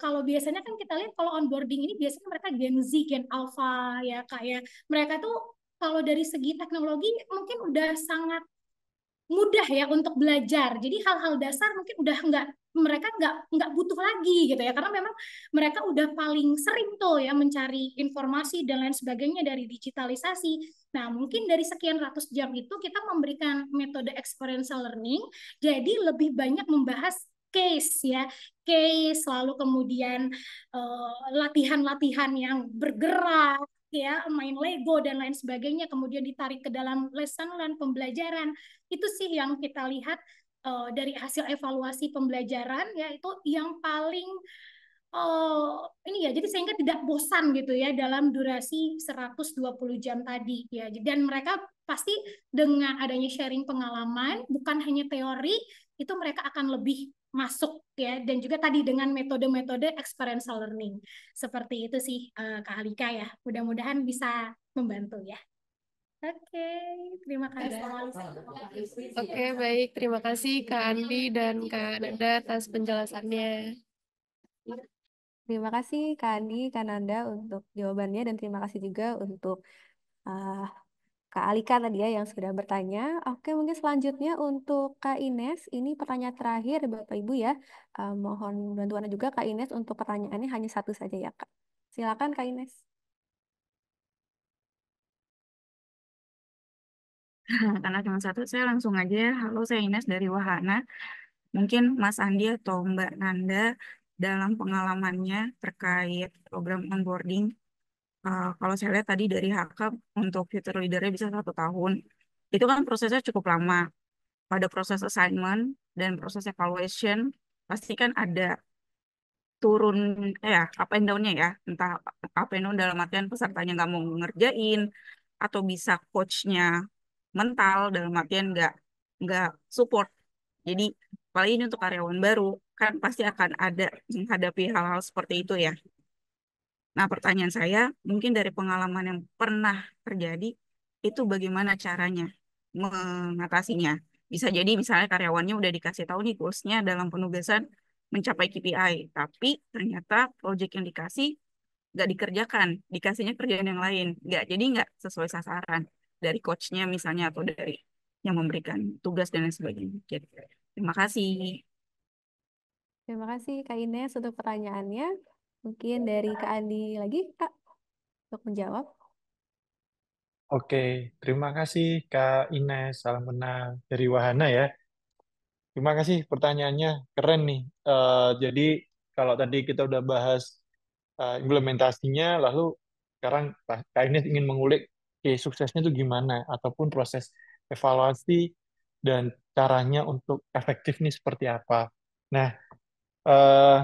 kalau biasanya kan kita lihat kalau onboarding ini biasanya mereka Gen Z, Gen Alpha ya Kak ya. Mereka tuh kalau dari segi teknologi mungkin udah sangat mudah ya untuk belajar. Jadi hal-hal dasar mungkin udah mereka nggak butuh lagi gitu ya, karena memang mereka udah paling sering tuh ya mencari informasi dan lain sebagainya dari digitalisasi. Nah, mungkin dari sekian ratus jam itu kita memberikan metode experiential learning, jadi lebih banyak membahas case ya, case, lalu kemudian latihan-latihan yang bergerak ya, main Lego dan lain sebagainya, kemudian ditarik ke dalam lesson learn pembelajaran. Itu sih yang kita lihat dari hasil evaluasi pembelajaran ya, itu yang paling ini ya, jadi sehingga tidak bosan gitu ya dalam durasi 120 jam tadi ya. Dan mereka pasti dengan adanya sharing pengalaman, bukan hanya teori, itu mereka akan lebih masuk ya, dan juga tadi dengan metode-metode experiential learning. Seperti itu sih Kak Alika ya. Mudah-mudahan bisa membantu ya. Oke, terima kasih. Oke, baik. Terima kasih Kak Andi dan Kak Nanda atas penjelasannya. Terima kasih Kak Andi, Kak Nanda untuk jawabannya dan terima kasih juga untuk uh, Kak Alika tadi ya yang sudah bertanya. Oke, mungkin selanjutnya untuk Kak Ines, ini pertanyaan terakhir Bapak Ibu ya. Mohon bantuan juga Kak Ines untuk pertanyaannya hanya satu saja ya Kak. Silakan Kak Ines. Karena cuma satu, saya langsung aja. Halo, saya Ines dari Wahana. Mungkin Mas Andi atau Mbak Nanda dalam pengalamannya terkait program onboarding, kalau saya lihat tadi dari HK untuk future leader-nya bisa 1 tahun. Itu kan prosesnya cukup lama. Pada proses assignment dan proses evaluation, pasti kan ada turun, up and down-nya ya. Entah up and down dalam artian pesertanya nggak mau ngerjain, atau bisa coach-nya mental dalam artian nggak support. Jadi apalagi ini untuk karyawan baru kan pasti akan ada menghadapi hal-hal seperti itu ya. Nah, pertanyaan saya mungkin dari pengalaman yang pernah terjadi itu bagaimana caranya mengatasinya. Bisa jadi misalnya karyawannya udah dikasih tahu nih goals-nya dalam penugasan mencapai KPI, tapi ternyata project yang dikasih nggak dikerjakan, dikasihnya kerjaan yang lain, jadi nggak sesuai sasaran dari coach-nya misalnya atau dari yang memberikan tugas dan lain sebagainya. Gitu. Terima kasih. Terima kasih Kak Ines untuk pertanyaannya. Mungkin dari Kak Andi lagi Kak untuk menjawab. Oke, terima kasih Kak Ines, salam kenal dari Wahana ya. Terima kasih pertanyaannya, keren nih. Jadi kalau tadi kita udah bahas implementasinya, lalu sekarang Kak Ines ingin mengulik suksesnya itu gimana, ataupun proses evaluasi dan caranya untuk efektif nih seperti apa. Nah, eh,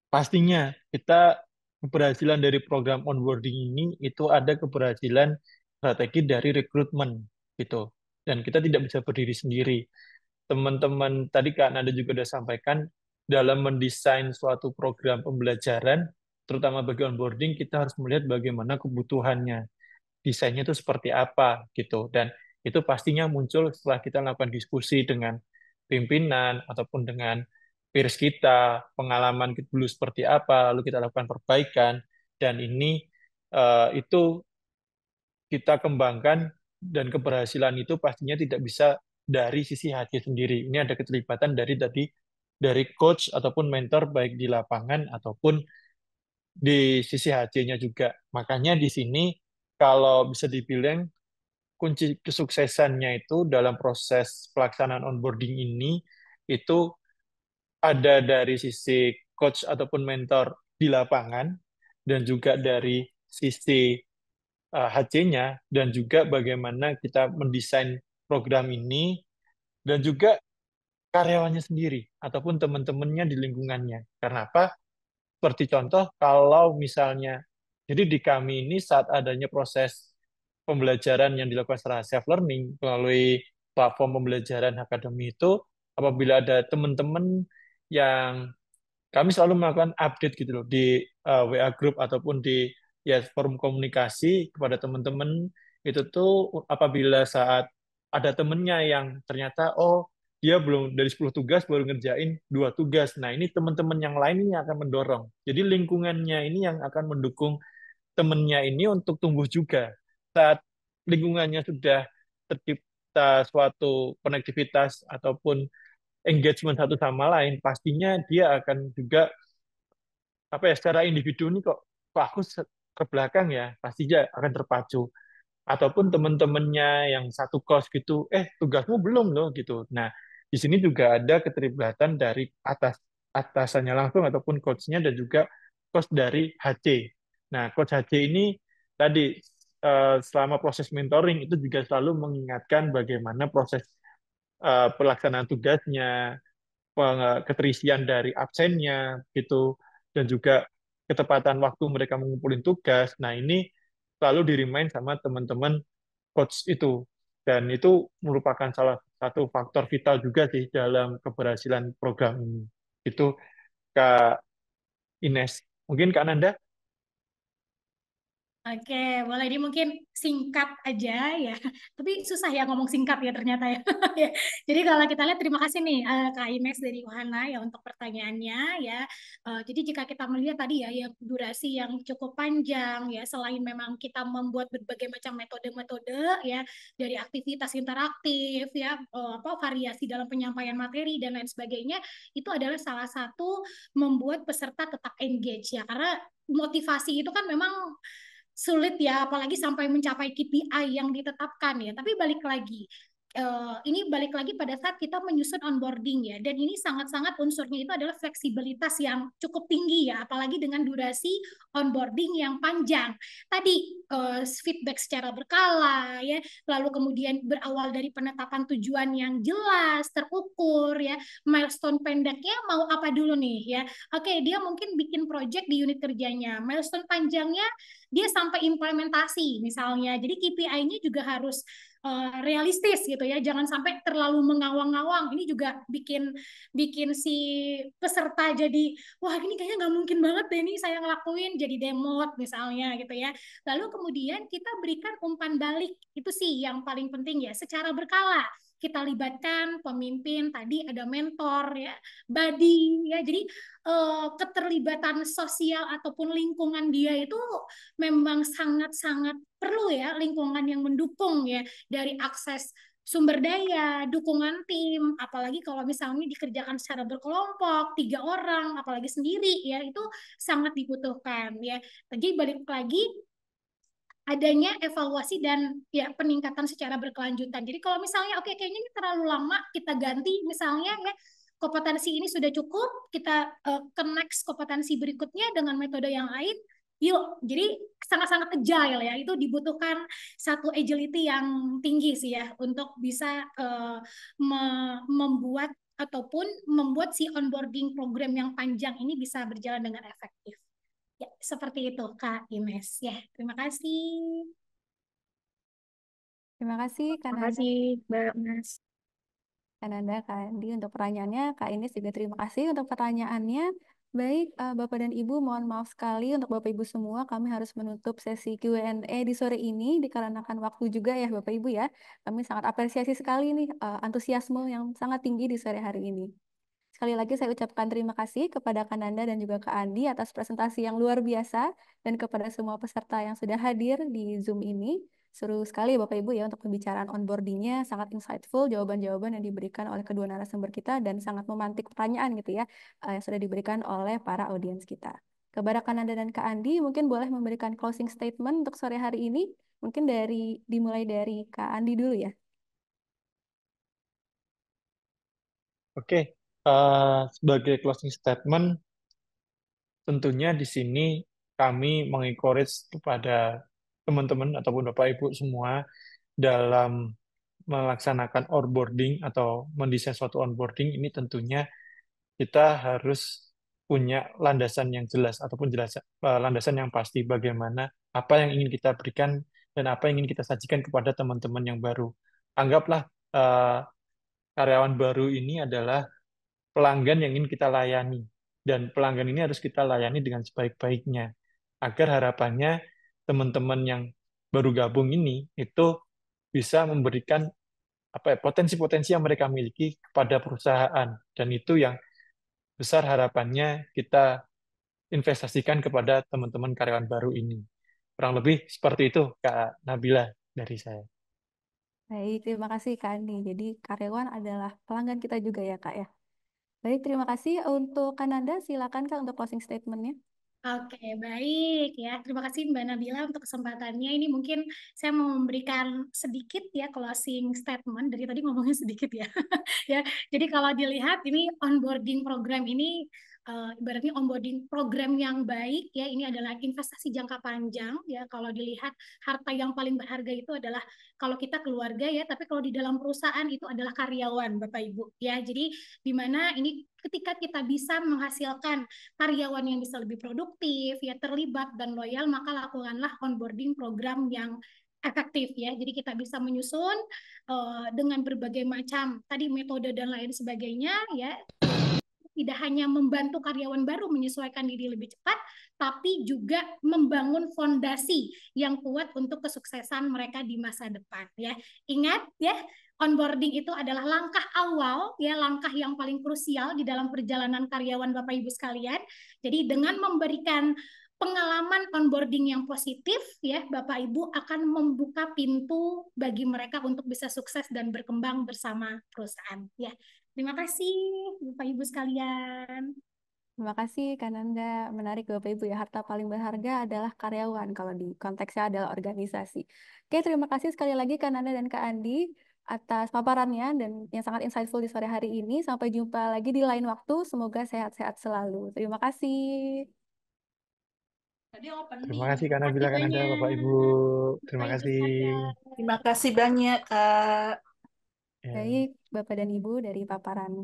pastinya kita keberhasilan dari program onboarding ini itu ada keberhasilan strategi dari rekrutmen gitu. Dan kita tidak bisa berdiri sendiri. Teman-teman tadi Kak Nada juga sudah sampaikan dalam mendesain suatu program pembelajaran, terutama bagi onboarding, kita harus melihat bagaimana kebutuhannya, desainnya itu seperti apa gitu. Dan itu pastinya muncul setelah kita melakukan diskusi dengan pimpinan ataupun dengan peers kita, pengalaman kita dulu seperti apa, lalu kita lakukan perbaikan, dan ini itu kita kembangkan dan keberhasilan itu pastinya tidak bisa dari sisi HC sendiri. Ini ada keterlibatan dari coach ataupun mentor baik di lapangan ataupun di sisi HC-nya juga. Makanya di sini kalau bisa dibilang kunci kesuksesannya itu dalam proses pelaksanaan onboarding ini itu ada dari sisi coach ataupun mentor di lapangan dan juga dari sisi HC-nya dan juga bagaimana kita mendesain program ini dan juga karyawannya sendiri ataupun teman-temannya di lingkungannya. Karena apa? Seperti contoh kalau misalnya jadi di kami ini saat adanya proses pembelajaran yang dilakukan secara self learning melalui platform pembelajaran akademi itu apabila ada teman-teman yang kami selalu melakukan update gitu loh di WA group ataupun di ya forum komunikasi kepada teman-teman itu tuh apabila saat ada temennya yang ternyata oh dia belum dari 10 tugas baru ngerjain 2 tugas. Nah, ini teman-teman yang lain ini akan mendorong. Jadi lingkungannya ini yang akan mendukung temennya ini untuk tumbuh juga. Saat lingkungannya sudah tercipta suatu konektivitas ataupun engagement satu sama lain, pastinya dia akan juga apa ya secara individu ini kok aku ke belakang ya, pastinya akan terpacu. Ataupun teman-temannya yang satu kos gitu, tugasmu belum loh gitu. Nah, di sini juga ada keterlibatan dari atasannya langsung ataupun coachnya dan juga coach dari HC. Nah, coach HC ini tadi selama proses mentoring itu juga selalu mengingatkan bagaimana proses pelaksanaan tugasnya, keterisian dari absennya gitu dan juga ketepatan waktu mereka mengumpulin tugas. Nah, ini selalu di-remind sama teman-teman coach itu. Dan itu merupakan salah satu faktor vital juga sih dalam keberhasilan program ini. Itu Kak Ines. Mungkin Kak Nanda? Oke, boleh ini mungkin singkat aja ya. Tapi susah ya ngomong singkat ya ternyata ya. Ya. Jadi kalau kita lihat terima kasih nih Kak Ines dari Wahana ya untuk pertanyaannya ya. Jadi jika kita melihat tadi ya yang durasi yang cukup panjang ya, selain memang kita membuat berbagai macam metode-metode ya dari aktivitas interaktif ya, apa variasi dalam penyampaian materi dan lain sebagainya, itu adalah salah satu membuat peserta tetap engage ya. Karena motivasi itu kan memang sulit ya, apalagi sampai mencapai KPI yang ditetapkan ya. Tapi balik lagi, ini balik lagi pada saat kita menyusun onboarding ya, dan ini sangat-sangat unsurnya itu adalah fleksibilitas yang cukup tinggi ya, apalagi dengan durasi onboarding yang panjang. Tadi feedback secara berkala ya, lalu kemudian berawal dari penetapan tujuan yang jelas, terukur ya, milestone pendeknya mau apa dulu nih ya. Oke, dia mungkin bikin project di unit kerjanya, milestone panjangnya dia sampai implementasi misalnya. Jadi KPI-nya juga harus realistis gitu ya, jangan sampai terlalu mengawang-awang. Ini juga bikin bikin si peserta jadi wah ini kayaknya nggak mungkin banget deh ini saya ngelakuin, jadi demot misalnya gitu ya. Lalu kemudian kita berikan umpan balik, itu sih yang paling penting ya, secara berkala kita libatkan pemimpin, tadi ada mentor ya, buddy ya. Jadi keterlibatan sosial ataupun lingkungan dia itu memang sangat-sangat perlu ya, lingkungan yang mendukung ya, dari akses sumber daya, dukungan tim, apalagi kalau misalnya dikerjakan secara berkelompok, 3 orang, apalagi sendiri ya, itu sangat dibutuhkan ya. Jadi balik lagi adanya evaluasi dan ya peningkatan secara berkelanjutan. Jadi kalau misalnya oke kayaknya ini terlalu lama, kita ganti misalnya ya, kompetensi ini sudah cukup, kita ke next kompetensi berikutnya dengan metode yang lain. Yuk, jadi sangat-sangat agile ya. Itu dibutuhkan satu agility yang tinggi sih ya untuk bisa membuat ataupun membuat si onboarding program yang panjang ini bisa berjalan dengan efektif. Ya, seperti itu Kak Ines. Ya, terima kasih. Terima kasih Kak Terima Nanda. kasih, Mbak Mas. Kak Nanda, Kak Andi untuk pertanyaannya. Kak Ines juga terima kasih untuk pertanyaannya. Baik, Bapak dan Ibu, mohon maaf sekali untuk Bapak Ibu semua. Kami harus menutup sesi Q&A di sore ini dikarenakan waktu juga ya Bapak Ibu ya. Kami sangat apresiasi sekali nih antusiasme yang sangat tinggi di sore hari ini. Sekali lagi saya ucapkan terima kasih kepada Kak Nanda dan juga Kak Andi atas presentasi yang luar biasa dan kepada semua peserta yang sudah hadir di Zoom ini. Seru sekali Bapak Ibu ya untuk pembicaraan onboarding-nya, sangat insightful jawaban-jawaban yang diberikan oleh kedua narasumber kita dan sangat memantik pertanyaan gitu ya yang sudah diberikan oleh para audiens kita. Kepada Kak Nanda dan Kak Andi mungkin boleh memberikan closing statement untuk sore hari ini. Mungkin dimulai dari Kak Andi dulu ya. Oke, sebagai closing statement, tentunya di sini kami mengencourage kepada teman-teman ataupun Bapak Ibu semua dalam melaksanakan onboarding atau mendesain suatu onboarding ini tentunya kita harus punya landasan yang jelas ataupun landasan yang pasti bagaimana apa yang ingin kita berikan dan apa yang ingin kita sajikan kepada teman-teman yang baru. Anggaplah eh, karyawan baru ini adalah pelanggan yang ingin kita layani dan pelanggan ini harus kita layani dengan sebaik-baiknya agar harapannya teman-teman yang baru gabung ini itu bisa memberikan apa ya, potensi-potensi yang mereka miliki kepada perusahaan dan itu yang besar harapannya kita investasikan kepada teman-teman karyawan baru ini. Kurang lebih seperti itu, Kak Nabila dari saya. Baik, terima kasih Kak Andi. Jadi karyawan adalah pelanggan kita juga ya Kak ya. Baik, terima kasih untuk Kananda. Silakan Kak untuk closing statement-nya. Oke, baik ya. Terima kasih Mbak Nabila untuk kesempatannya. Ini mungkin saya mau memberikan sedikit ya closing statement. Dari tadi ngomongnya sedikit ya. Ya, jadi kalau dilihat ini onboarding program ini ibaratnya onboarding program yang baik ya, ini adalah investasi jangka panjang ya. Kalau dilihat harta yang paling berharga itu adalah kalau kita keluarga ya, tapi kalau di dalam perusahaan itu adalah karyawan Bapak Ibu ya. Jadi di mana ini ketika kita bisa menghasilkan karyawan yang bisa lebih produktif, ya terlibat dan loyal, maka lakukanlah onboarding program yang efektif ya. Jadi kita bisa menyusun dengan berbagai macam tadi metode dan lain sebagainya ya. Tidak hanya membantu karyawan baru menyesuaikan diri lebih cepat, tapi juga membangun fondasi yang kuat untuk kesuksesan mereka di masa depan ya. Ingat ya, onboarding itu adalah langkah awal ya, langkah yang paling krusial di dalam perjalanan karyawan Bapak Ibu sekalian. Jadi dengan memberikan pengalaman onboarding yang positif ya, Bapak Ibu akan membuka pintu bagi mereka untuk bisa sukses dan berkembang bersama perusahaan ya. Terima kasih Bapak Ibu sekalian. Terima kasih Kak Nanda. Menarik Bapak Ibu ya, harta paling berharga adalah karyawan kalau di konteksnya adalah organisasi. Oke, terima kasih sekali lagi Kak Nanda dan Kak Andi atas paparannya dan yang sangat insightful di sore hari ini. Sampai jumpa lagi di lain waktu. Semoga sehat-sehat selalu. Terima kasih. Terima kasih Kak Nabila, Kak Nanda, Bapak Ibu. Terima Bapak Ibu kasih. sekalian. Terima kasih banyak, Kak. Ya. Baik, Bapak dan Ibu, dari paparan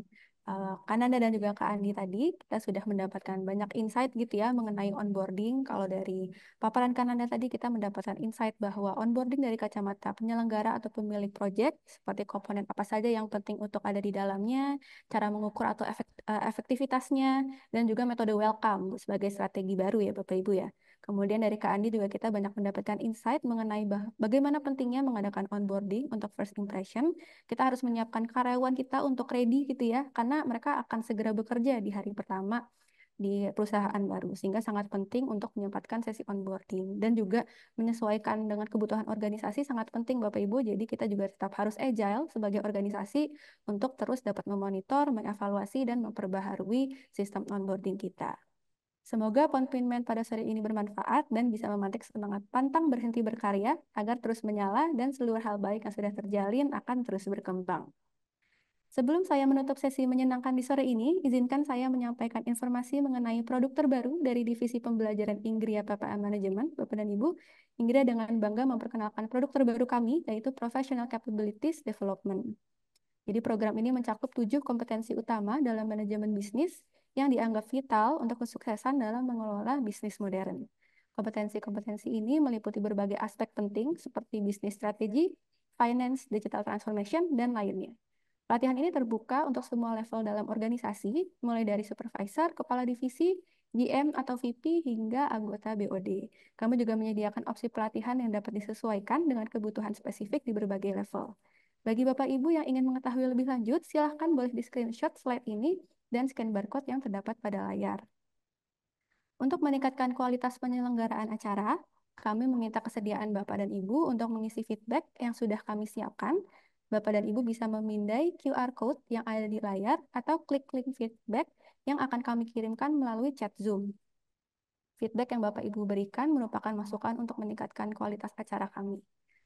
Kak Nanda dan juga Kak Andi tadi, kita sudah mendapatkan banyak insight gitu ya mengenai onboarding. Kalau dari paparan Kak Nanda tadi, kita mendapatkan insight bahwa onboarding dari kacamata penyelenggara atau pemilik proyek, seperti komponen apa saja yang penting untuk ada di dalamnya, cara mengukur atau efektivitasnya, dan juga metode welcome sebagai strategi baru ya Bapak Ibu ya. Kemudian dari Kak Andi juga kita banyak mendapatkan insight mengenai bagaimana pentingnya mengadakan onboarding untuk first impression. Kita harus menyiapkan karyawan kita untuk ready gitu ya, karena mereka akan segera bekerja di hari pertama di perusahaan baru, sehingga sangat penting untuk menyempatkan sesi onboarding dan juga menyesuaikan dengan kebutuhan organisasi sangat penting Bapak Ibu. Jadi kita juga tetap harus agile sebagai organisasi untuk terus dapat memonitor, mengevaluasi, dan memperbaharui sistem onboarding kita. Semoga poin-poin pada sore ini bermanfaat dan bisa memantik semangat pantang berhenti berkarya agar terus menyala dan seluruh hal baik yang sudah terjalin akan terus berkembang. Sebelum saya menutup sesi menyenangkan di sore ini, izinkan saya menyampaikan informasi mengenai produk terbaru dari Divisi Pembelajaran Inggria PPM Manajemen, Bapak dan Ibu. Inggria dengan bangga memperkenalkan produk terbaru kami, yaitu Professional Capabilities Development. Jadi program ini mencakup 7 kompetensi utama dalam manajemen bisnis yang dianggap vital untuk kesuksesan dalam mengelola bisnis modern. Kompetensi-kompetensi ini meliputi berbagai aspek penting seperti bisnis strategi, finance, digital transformation, dan lainnya. Pelatihan ini terbuka untuk semua level dalam organisasi, mulai dari supervisor, kepala divisi, GM atau VP, hingga anggota BOD. Kami juga menyediakan opsi pelatihan yang dapat disesuaikan dengan kebutuhan spesifik di berbagai level. Bagi Bapak Ibu yang ingin mengetahui lebih lanjut, silahkan boleh di-screenshot slide ini dan scan barcode yang terdapat pada layar. Untuk meningkatkan kualitas penyelenggaraan acara, kami meminta kesediaan Bapak dan Ibu untuk mengisi feedback yang sudah kami siapkan. Bapak dan Ibu bisa memindai QR code yang ada di layar atau klik link feedback yang akan kami kirimkan melalui chat Zoom. Feedback yang Bapak Ibu berikan merupakan masukan untuk meningkatkan kualitas acara kami.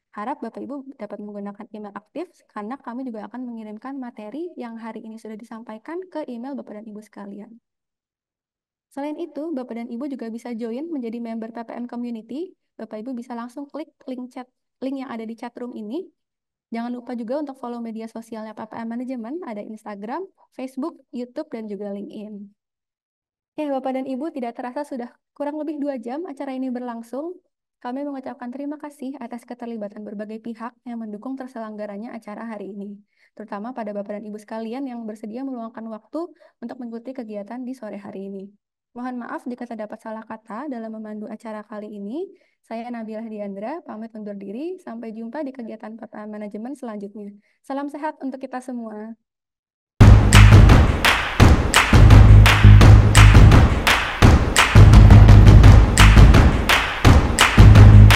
Harap Bapak Ibu dapat menggunakan email aktif karena kami juga akan mengirimkan materi yang hari ini sudah disampaikan ke email Bapak dan Ibu sekalian. Selain itu, Bapak dan Ibu juga bisa join menjadi member PPM Community. Bapak Ibu bisa langsung klik link yang ada di chat room ini. Jangan lupa juga untuk follow media sosialnya PPM Manajemen, ada Instagram, Facebook, YouTube, dan juga LinkedIn. Bapak dan Ibu, tidak terasa sudah kurang lebih 2 jam acara ini berlangsung. Kami mengucapkan terima kasih atas keterlibatan berbagai pihak yang mendukung terselenggaranya acara hari ini, terutama pada Bapak dan Ibu sekalian yang bersedia meluangkan waktu untuk mengikuti kegiatan di sore hari ini. Mohon maaf jika terdapat salah kata dalam memandu acara kali ini. Saya Nabilah Diandra, pamit undur diri. Sampai jumpa di kegiatan PPM Manajemen selanjutnya. Salam sehat untuk kita semua.